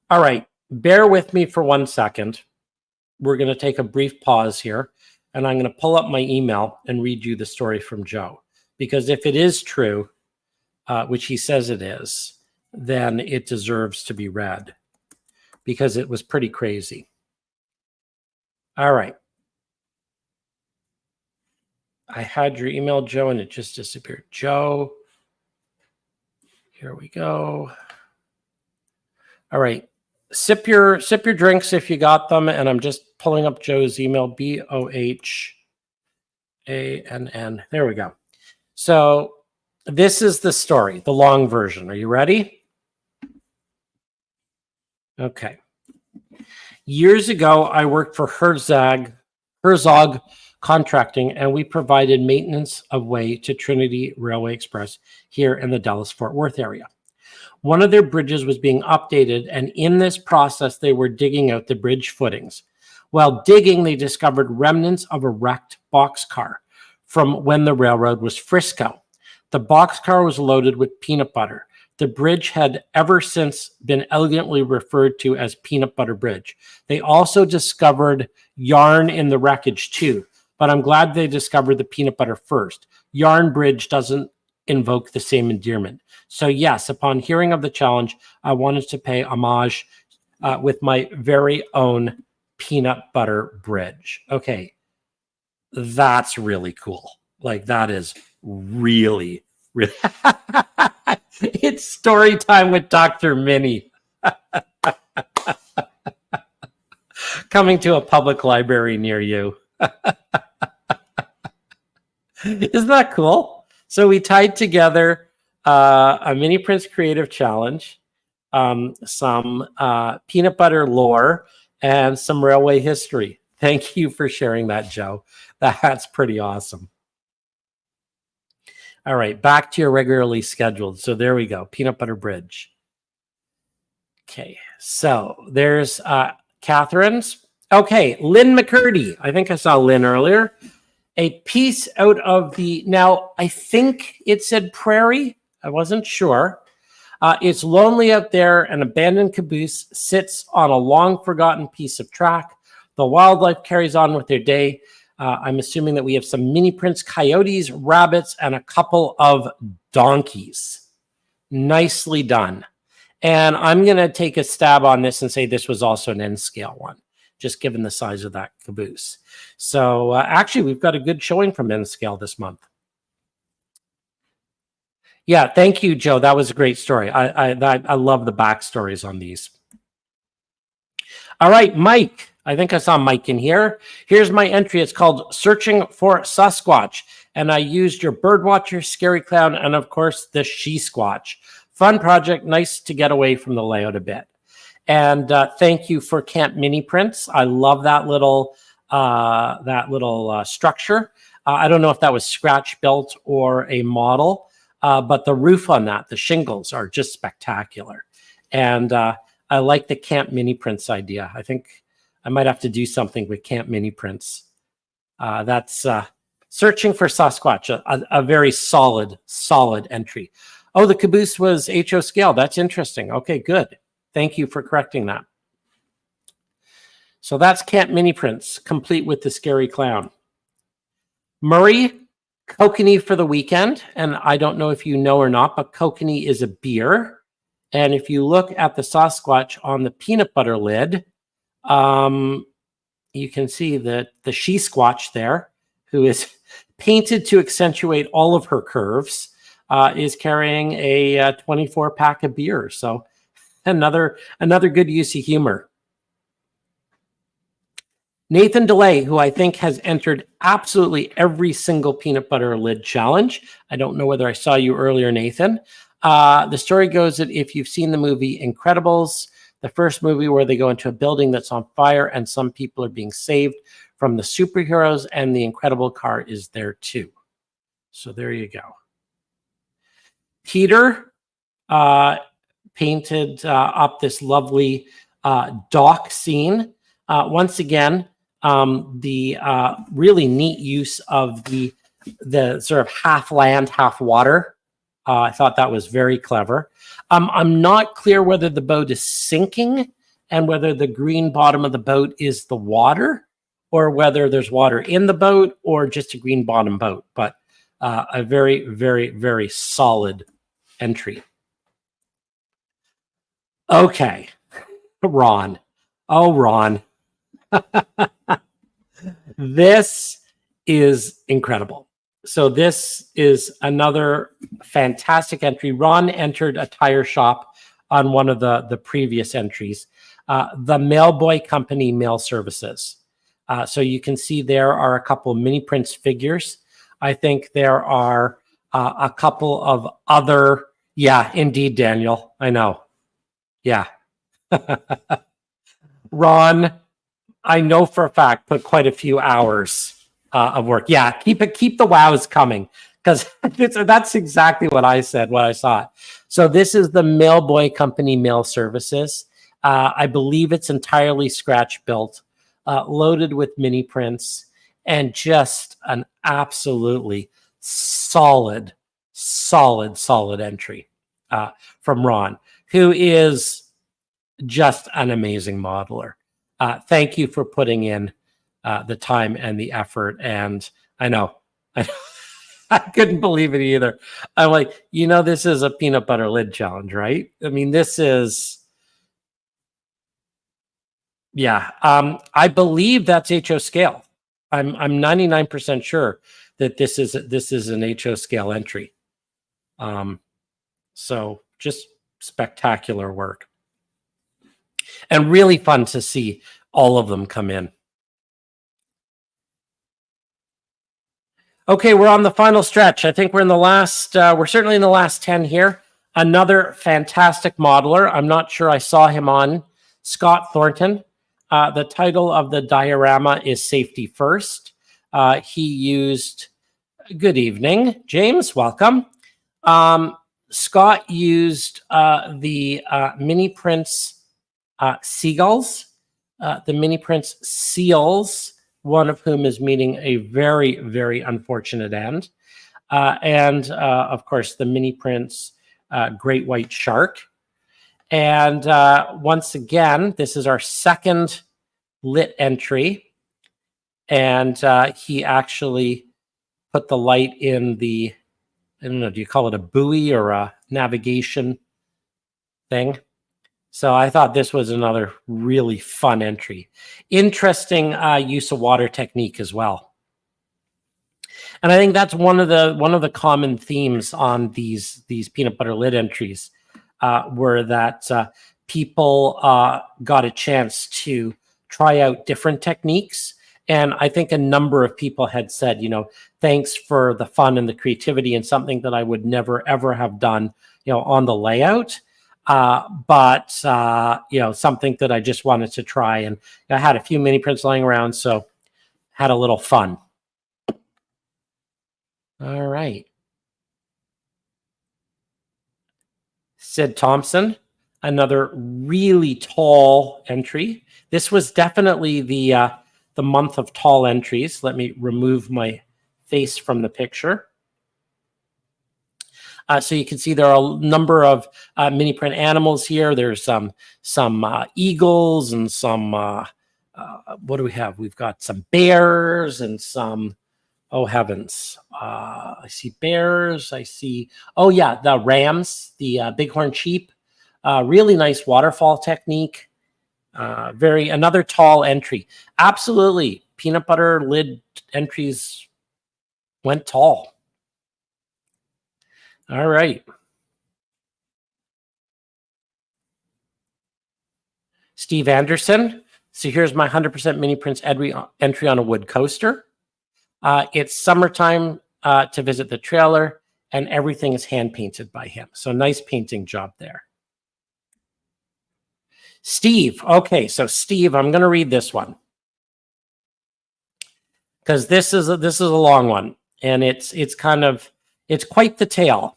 All right, bear with me for 1 second. We're going to take a brief pause here, and I'm going to pull up my email and read you the story from Joe, because if it is true, which he says it is, then it deserves to be read, because it was pretty crazy. All right. I had your email, Joe, and it just disappeared. Joe, here we go. All right. Sip your drinks if you got them, and I'm just pulling up Joe's email, BOHANN. There we go. So this is the story, the long version. Are you ready? Okay. Years ago, I worked for Herzog contracting, and we provided maintenance of way to Trinity Railway Express here in the Dallas-Fort Worth area. One of their bridges was being updated, and in this process, they were digging out the bridge footings. While digging, they discovered remnants of a wrecked boxcar from when the railroad was Frisco. The boxcar was loaded with peanut butter. The bridge had ever since been elegantly referred to as Peanut Butter Bridge. They also discovered yarn in the wreckage too, but I'm glad they discovered the peanut butter first. Yarn Bridge doesn't invoke the same endearment. So yes, upon hearing of the challenge, I wanted to pay homage with my very own peanut butter bridge. Okay, that's really cool. Like, that is really, really... It's story time with Dr. Minnie. Coming to a public library near you. Isn't that cool? So we tied together a Mini Prints Creative Challenge, some peanut butter lore, and some railway history. Thank you for sharing that, Joe. That's pretty awesome. All right, back to your regularly scheduled. So there we go, Peanut Butter Bridge. Okay, so there's Catherine's. Okay, Lynn McCurdy. I think I saw Lynn earlier. A piece out of the, now I think it said prairie. I wasn't sure. It's lonely out there. An abandoned caboose sits on a long forgotten piece of track. The wildlife carries on with their day. I'm assuming that we have some mini prints, coyotes, rabbits, and a couple of donkeys. Nicely done. And I'm going to take a stab on this and say this was also an N scale one, just given the size of that caboose. So actually, we've got a good showing from N scale this month. Yeah, thank you, Joe. That was a great story. I love the backstories on these. All right, Mike. I think I saw Mike in here. Here's my entry. It's called Searching for Sasquatch. And I used your Birdwatcher, Scary Clown, and of course, the She-Squatch. Fun project. Nice to get away from the layout a bit. And thank you for Camp Mini Prints. I love that little structure. I don't know if that was scratch built or a model, but the roof on that, the shingles, are just spectacular. And I like the Camp Mini Prints idea. I think I might have to do something with Camp Mini Prints. That's Searching for Sasquatch, a very solid entry. Oh, the caboose was HO scale. That's interesting. Okay, good. Thank you for correcting that. So that's Camp Mini Prints, complete with the Scary Clown. Murray, Kokanee for the weekend. And I don't know if you know or not, but Kokanee is a beer. And if you look at the Sasquatch on the peanut butter lid, you can see that the She-Squatch there, who is painted to accentuate all of her curves, is carrying a 24-pack of beer. So another good use of humor. Nathan DeLay, who I think has entered absolutely every single peanut butter lid challenge. I don't know whether I saw you earlier, Nathan. The story goes that if you've seen the movie Incredibles, the first movie where they go into a building that's on fire and some people are being saved from the superheroes, and the Incredible car is there too. So there you go. Peter painted up this lovely dock scene. Once again, the really neat use of the sort of half land, half water. I thought that was very clever. I'm not clear whether the boat is sinking and whether the green bottom of the boat is the water, or whether there's water in the boat or just a green bottom boat. But a very, very, very solid entry. Okay, Ron. Oh, Ron. This is incredible. So this is another fantastic entry. Ron entered a tire shop on one of the previous entries. The Mailboy Company Mail Services. So you can see there are a couple of mini prints figures. I think there are a couple of other, yeah, indeed, Daniel. I know. Yeah. Ron, I know for a fact, put quite a few hours of work. Yeah, keep the wows coming, because that's exactly what I said when I saw it. So this is the Mailboy Company Mail Services. I believe it's entirely scratch built, loaded with mini prints, and just an absolutely solid entry from Ron, who is just an amazing modeler. Thank you for putting in the time and the effort. And I know, I couldn't believe it either. I'm like, this is a peanut butter lid challenge, right? I mean, this is, yeah. I believe that's HO scale. I'm 99% sure that this is an HO scale entry. So just spectacular work, and really fun to see all of them come in. Okay, we're on the final stretch. I think we're in the last, we're certainly in the last 10 here. Another fantastic modeler. I'm not sure I saw him on. Scott Thornton. The title of the diorama is Safety First. He used, good evening, James, welcome. Scott used the mini prints seagulls, the mini prints seals, one of whom is meeting a very, very unfortunate end. And of course, the mini prints great white shark. And once again, this is our second lit entry. And he actually put the light in the, I don't know, do you call it a buoy or a navigation thing? So I thought this was another really fun entry. Interesting use of water technique as well. And I think that's one of the common themes on these peanut butter lid entries, were that people got a chance to try out different techniques. And I think a number of people had said, thanks for the fun and the creativity, and something that I would never ever have done, on the layout. But something that I just wanted to try, and I had a few mini prints lying around, so had a little fun. All right. Sid Thompson, another really tall entry. This was definitely the month of tall entries. Let me remove my face from the picture. So you can see there are a number of mini print animals here. There's some eagles and some, what do we have? We've got some bears and some, oh heavens. I see bears. I see, oh yeah, the rams, the bighorn sheep. Really nice waterfall technique. Another tall entry. Absolutely. Peanut butter lid entries went tall. All right. Steve Anderson. So here's my 100% mini prints entry on a wood coaster. It's summertime to visit the trailer, and everything is hand painted by him. So nice painting job there. Steve. Okay, so Steve, I'm going to read this one, because this is a long one, and it's quite the tale.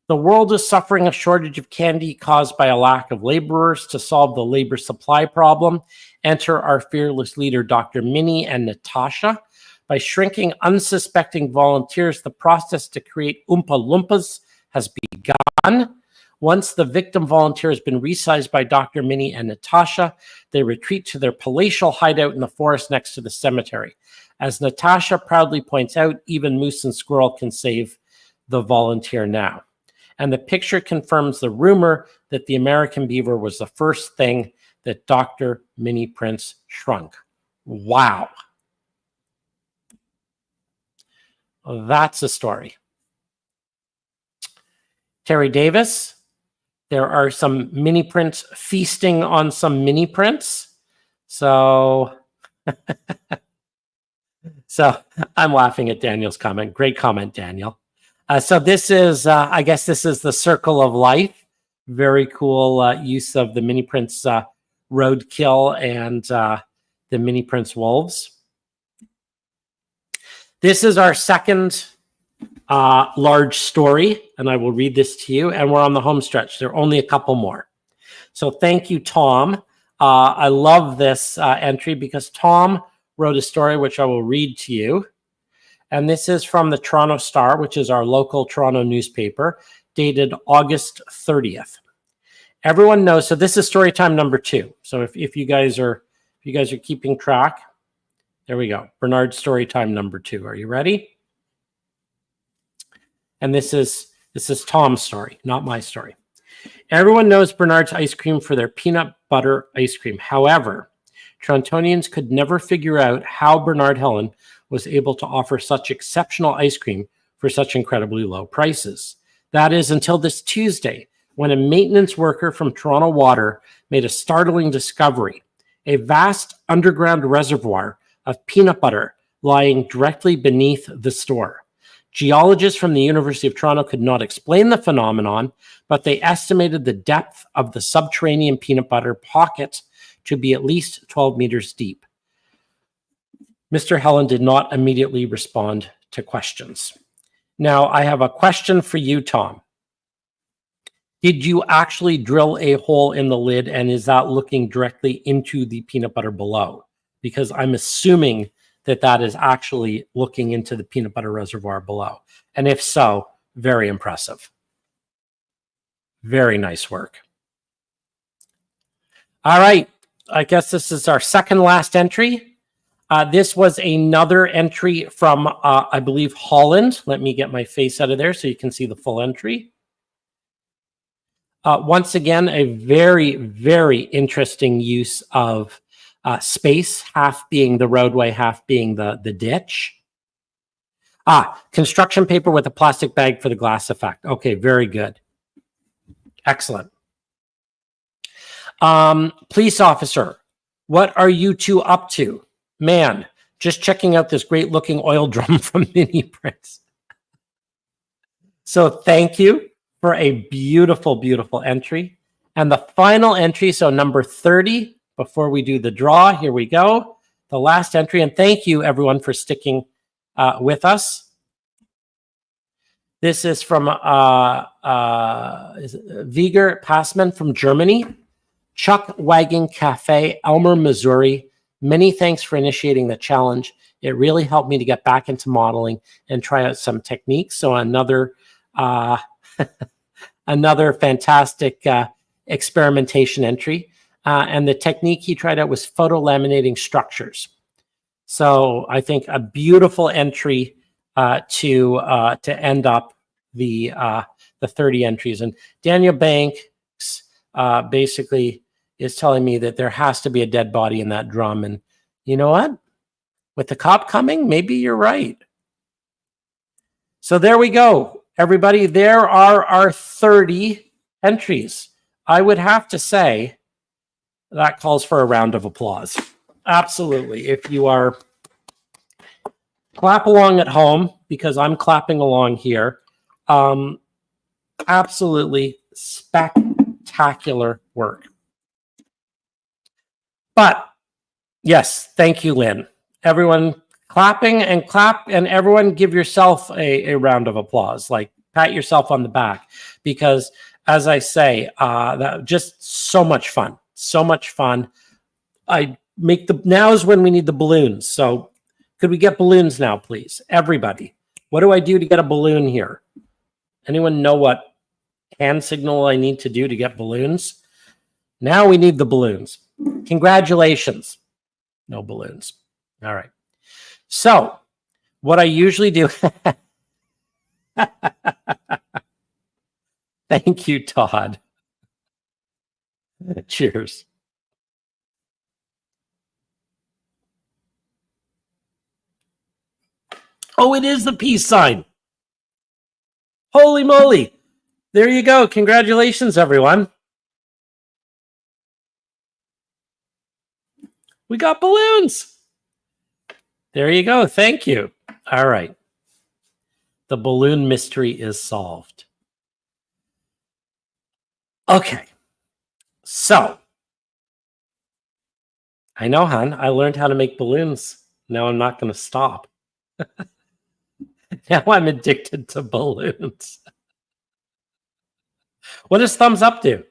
The world is suffering a shortage of candy caused by a lack of laborers. To solve the labor supply problem, enter our fearless leader, Dr. Minnie and Natasha. By shrinking unsuspecting volunteers, the process to create Oompa Loompas has begun. Once the victim volunteer has been resized by Dr. Minnie and Natasha, they retreat to their palatial hideout in the forest next to the cemetery. As Natasha proudly points out, even moose and squirrel can save the volunteer now. And the picture confirms the rumor that the American beaver was the first thing that Dr. Mini Prints shrunk. Wow. That's a story. Terry Davis. There are some mini prints feasting on some mini prints. So, I'm laughing at Daniel's comment. Great comment, Daniel. So this is, I guess this is the Circle of Life. Very cool use of the mini prints roadkill and the mini prints wolves. This is our second large story, and I will read this to you, and we're on the home stretch. There are only a couple more. So thank you, Tom. I love this entry because Tom wrote a story which I will read to you. And this is from the Toronto Star, which is our local Toronto newspaper, dated August 30th. Everyone knows, so this is story time number 2. So if you guys are keeping track, there we go. Bernard's story time number 2. Are you ready? And this is Tom's story, not my story. Everyone knows Bernard's ice cream for their peanut butter ice cream. However, Torontonians could never figure out how Bernard Helen was able to offer such exceptional ice cream for such incredibly low prices. That is until this Tuesday, when a maintenance worker from Toronto Water made a startling discovery: a vast underground reservoir of peanut butter lying directly beneath the store. Geologists from the University of Toronto could not explain the phenomenon, but they estimated the depth of the subterranean peanut butter pocket to be at least 12 meters deep. Mr. Helen did not immediately respond to questions. Now, I have a question for you, Tom. Did you actually drill a hole in the lid, and is that looking directly into the peanut butter below? Because I'm assuming that is actually looking into the peanut butter reservoir below. And if so, very impressive. Very nice work. All right, I guess this is our second last entry. This was another entry from, I believe, Holland. Let me get my face out of there so you can see the full entry. Once again, a very, very interesting use of space, half being the roadway, half being the ditch. Construction paper with a plastic bag for the glass effect. Okay, very good. Excellent. Police officer, what are you two up to? Man, just checking out this great looking oil drum from Miniprints. So thank you for a beautiful, beautiful entry. And the final entry, so number 30, before we do the draw, here we go. The last entry, and thank you everyone for sticking with us. This is from Viger Passman from Germany. Chuck Wagon Cafe, Elmer, Missouri. Many thanks for initiating the challenge. It really helped me to get back into modeling and try out some techniques. So another another fantastic experimentation entry. And the technique he tried out was photo laminating structures. So I think a beautiful entry to end up the 30 entries. And Daniel Banks basically is telling me that there has to be a dead body in that drum. And you know what? With the cop coming, maybe you're right. So there we go, everybody. There are our 30 entries. I would have to say that calls for a round of applause. Absolutely. If you are clap along at home, because I'm clapping along here. Absolutely spectacular work. But yes, thank you, Lynn. Everyone clapping and clap, and everyone give yourself a round of applause. Like pat yourself on the back, because as I say, that just so much fun. So much fun. Now is when we need the balloons. So could we get balloons now, please? Everybody. What do I do to get a balloon here? Anyone know what hand signal I need to do to get balloons? Now we need the balloons. Congratulations. No balloons. All right. So what I usually do. Thank you, Todd. Cheers. Oh, it is the peace sign. Holy moly. There you go. Congratulations, everyone. We got balloons. There you go. Thank you. All right. The balloon mystery is solved. Okay. So, I know, hon. I learned how to make balloons. Now I'm not going to stop. Now I'm addicted to balloons. What does thumbs up do?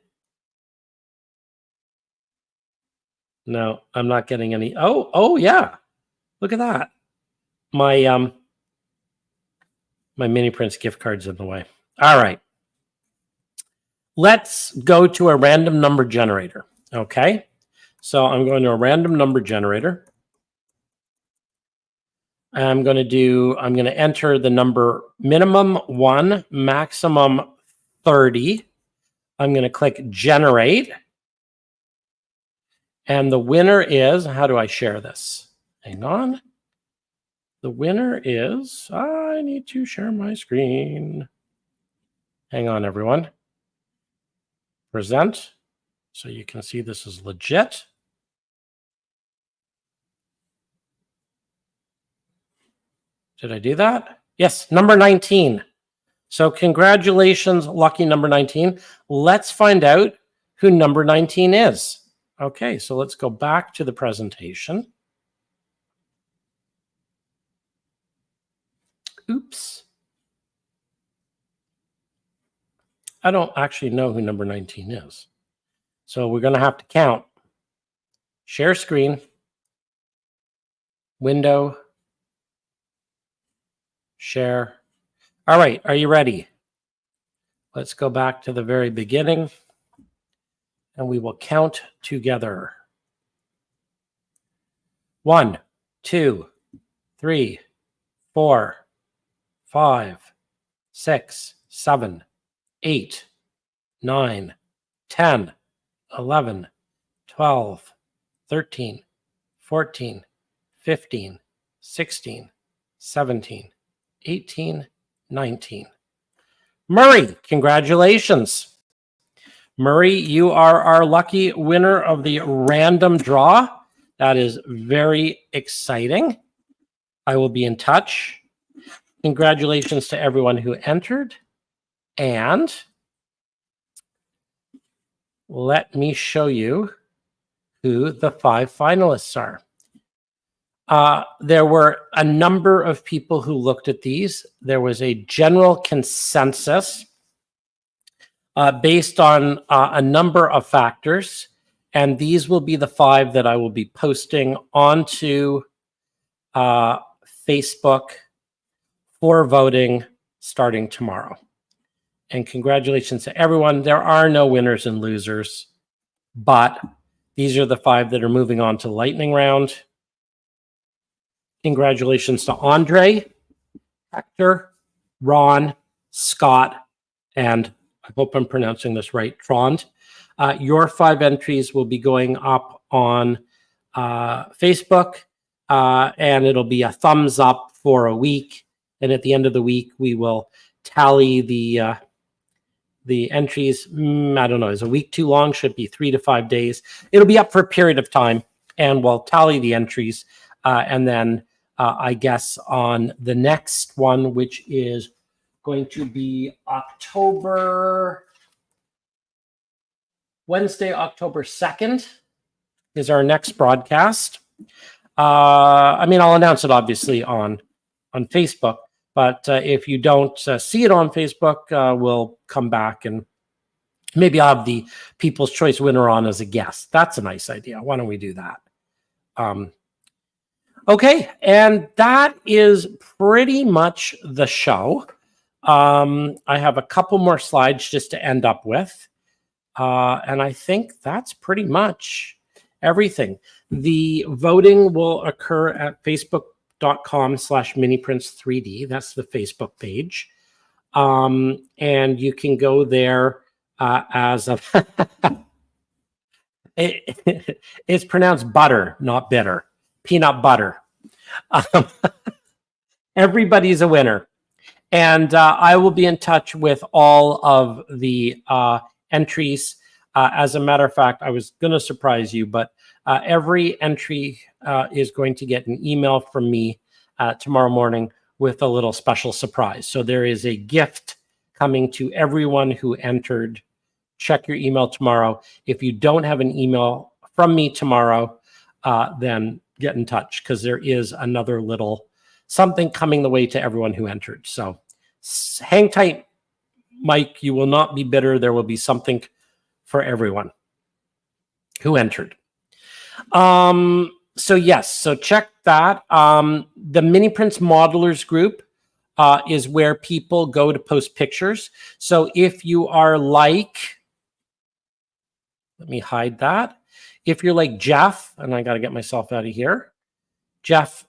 No, I'm not getting any. Oh yeah. Look at that. My my mini prints gift card's in the way. All right. Let's go to a random number generator. Okay. So I'm going to a random number generator. I'm going to enter the number minimum 1, maximum 30. I'm going to click generate. And the winner is, how do I share this? Hang on. The winner is, I need to share my screen. Hang on, everyone. Present. So you can see this is legit. Did I do that? Yes, number 19. So congratulations, lucky number 19. Let's find out who number 19 is. Okay, so let's go back to the presentation. Oops. I don't actually know who number 19 is. So we're going to have to count. Share screen. Window. Share. All right, are you ready? Let's go back to the very beginning and we will count together. 1, 2, 3, 4, 5, 6, 7, 8, 9, 10, 11, 12, 13, 14, 15, 16, 17, 18, 19. Murray, congratulations. Murray, you are our lucky winner of the random draw. That is very exciting. I will be in touch. Congratulations to everyone who entered. And let me show you who the 5 finalists are. There were a number of people who looked at these. There was a general consensus based on a number of factors, and these will be the 5 that I will be posting onto Facebook for voting starting tomorrow. And congratulations to everyone. There are no winners and losers, but these are the 5 that are moving on to the lightning round. Congratulations to Andre, Hector, Ron, Scott, and I hope I'm pronouncing this right, Trond. Your 5 entries will be going up on Facebook, and it'll be a thumbs up for a week. And at the end of the week, we will tally the entries. I don't know, is a week too long? Should be 3 to 5 days. It'll be up for a period of time, and we'll tally the entries, and then I guess on the next one, which is going to be Wednesday, October 2nd is our next broadcast. I mean, I'll announce it obviously on Facebook, but if you don't see it on Facebook, we'll come back and maybe I'll have the People's Choice winner on as a guest. That's a nice idea. Why don't we do that? Okay, and that is pretty much the show. I have a couple more slides just to end up with. And I think that's pretty much everything. The voting will occur at facebook.com/miniprints3D. That's the Facebook page. And you can go there as a... It's pronounced butter, not bitter. Peanut butter. Everybody's a winner. And I will be in touch with all of the entries. As a matter of fact, I was going to surprise you, but every entry is going to get an email from me tomorrow morning with a little special surprise. So there is a gift coming to everyone who entered. Check your email tomorrow. If you don't have an email from me tomorrow, then get in touch because there is another little something coming the way to everyone who entered. So hang tight, Mike. You will not be bitter. There will be something for everyone who entered. So yes, so check that. The Miniprints Modelers group is where people go to post pictures. So if you are like, let me hide that. If you're like Jeff, and I got to get myself out of here, Jeff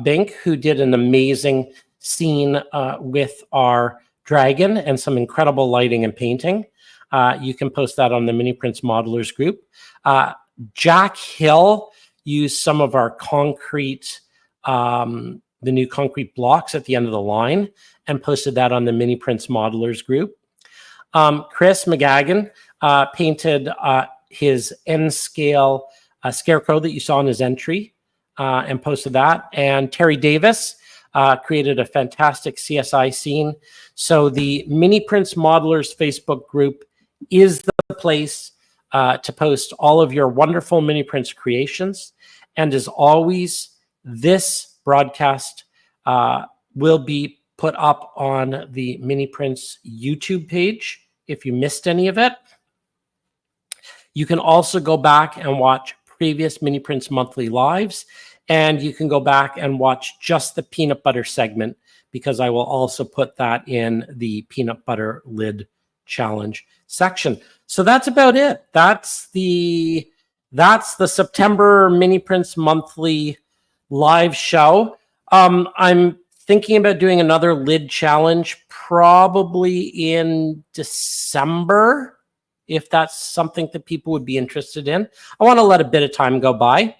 Bink, who did an amazing scene with our dragon and some incredible lighting and painting. You can post that on the Miniprints Modelers group. Jack Hill used some of our concrete, the new concrete blocks at the end of the line, and posted that on the Miniprints Modelers group. Chris McGagan painted his N-scale scarecrow that you saw in his entry and posted that. And Terry Davis created a fantastic CSI scene. So the Miniprints Modelers Facebook group is the place to post all of your wonderful Miniprints creations. And as always, this broadcast will be put up on the Miniprints YouTube page if you missed any of it. You can also go back and watch previous Miniprints monthly lives, and you can go back and watch just the peanut butter segment, because I will also put that in the peanut butter lid challenge section. So that's about it. That's the September Miniprints monthly live show. I'm thinking about doing another lid challenge probably in December, if that's something that people would be interested in. I want to let a bit of time go by.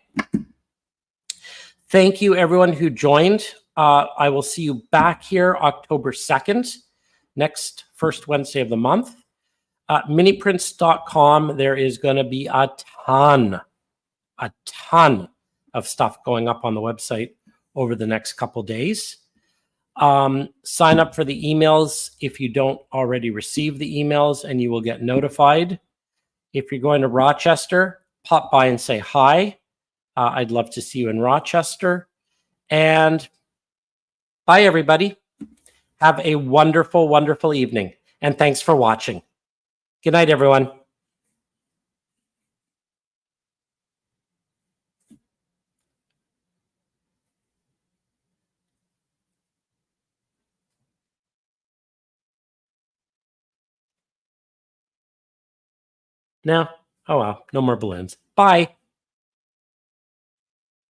Thank you, everyone who joined. I will see you back here October 2nd, next first Wednesday of the month. Miniprints.com, there is going to be a ton of stuff going up on the website over the next couple days. Sign up for the emails if you don't already receive the emails, and you will get notified. If you're going to Rochester, pop by and say hi. I'd love to see you in Rochester. And bye, everybody. Have a wonderful, wonderful evening. And thanks for watching. Good night, everyone. No? Oh, well, no more balloons. Bye.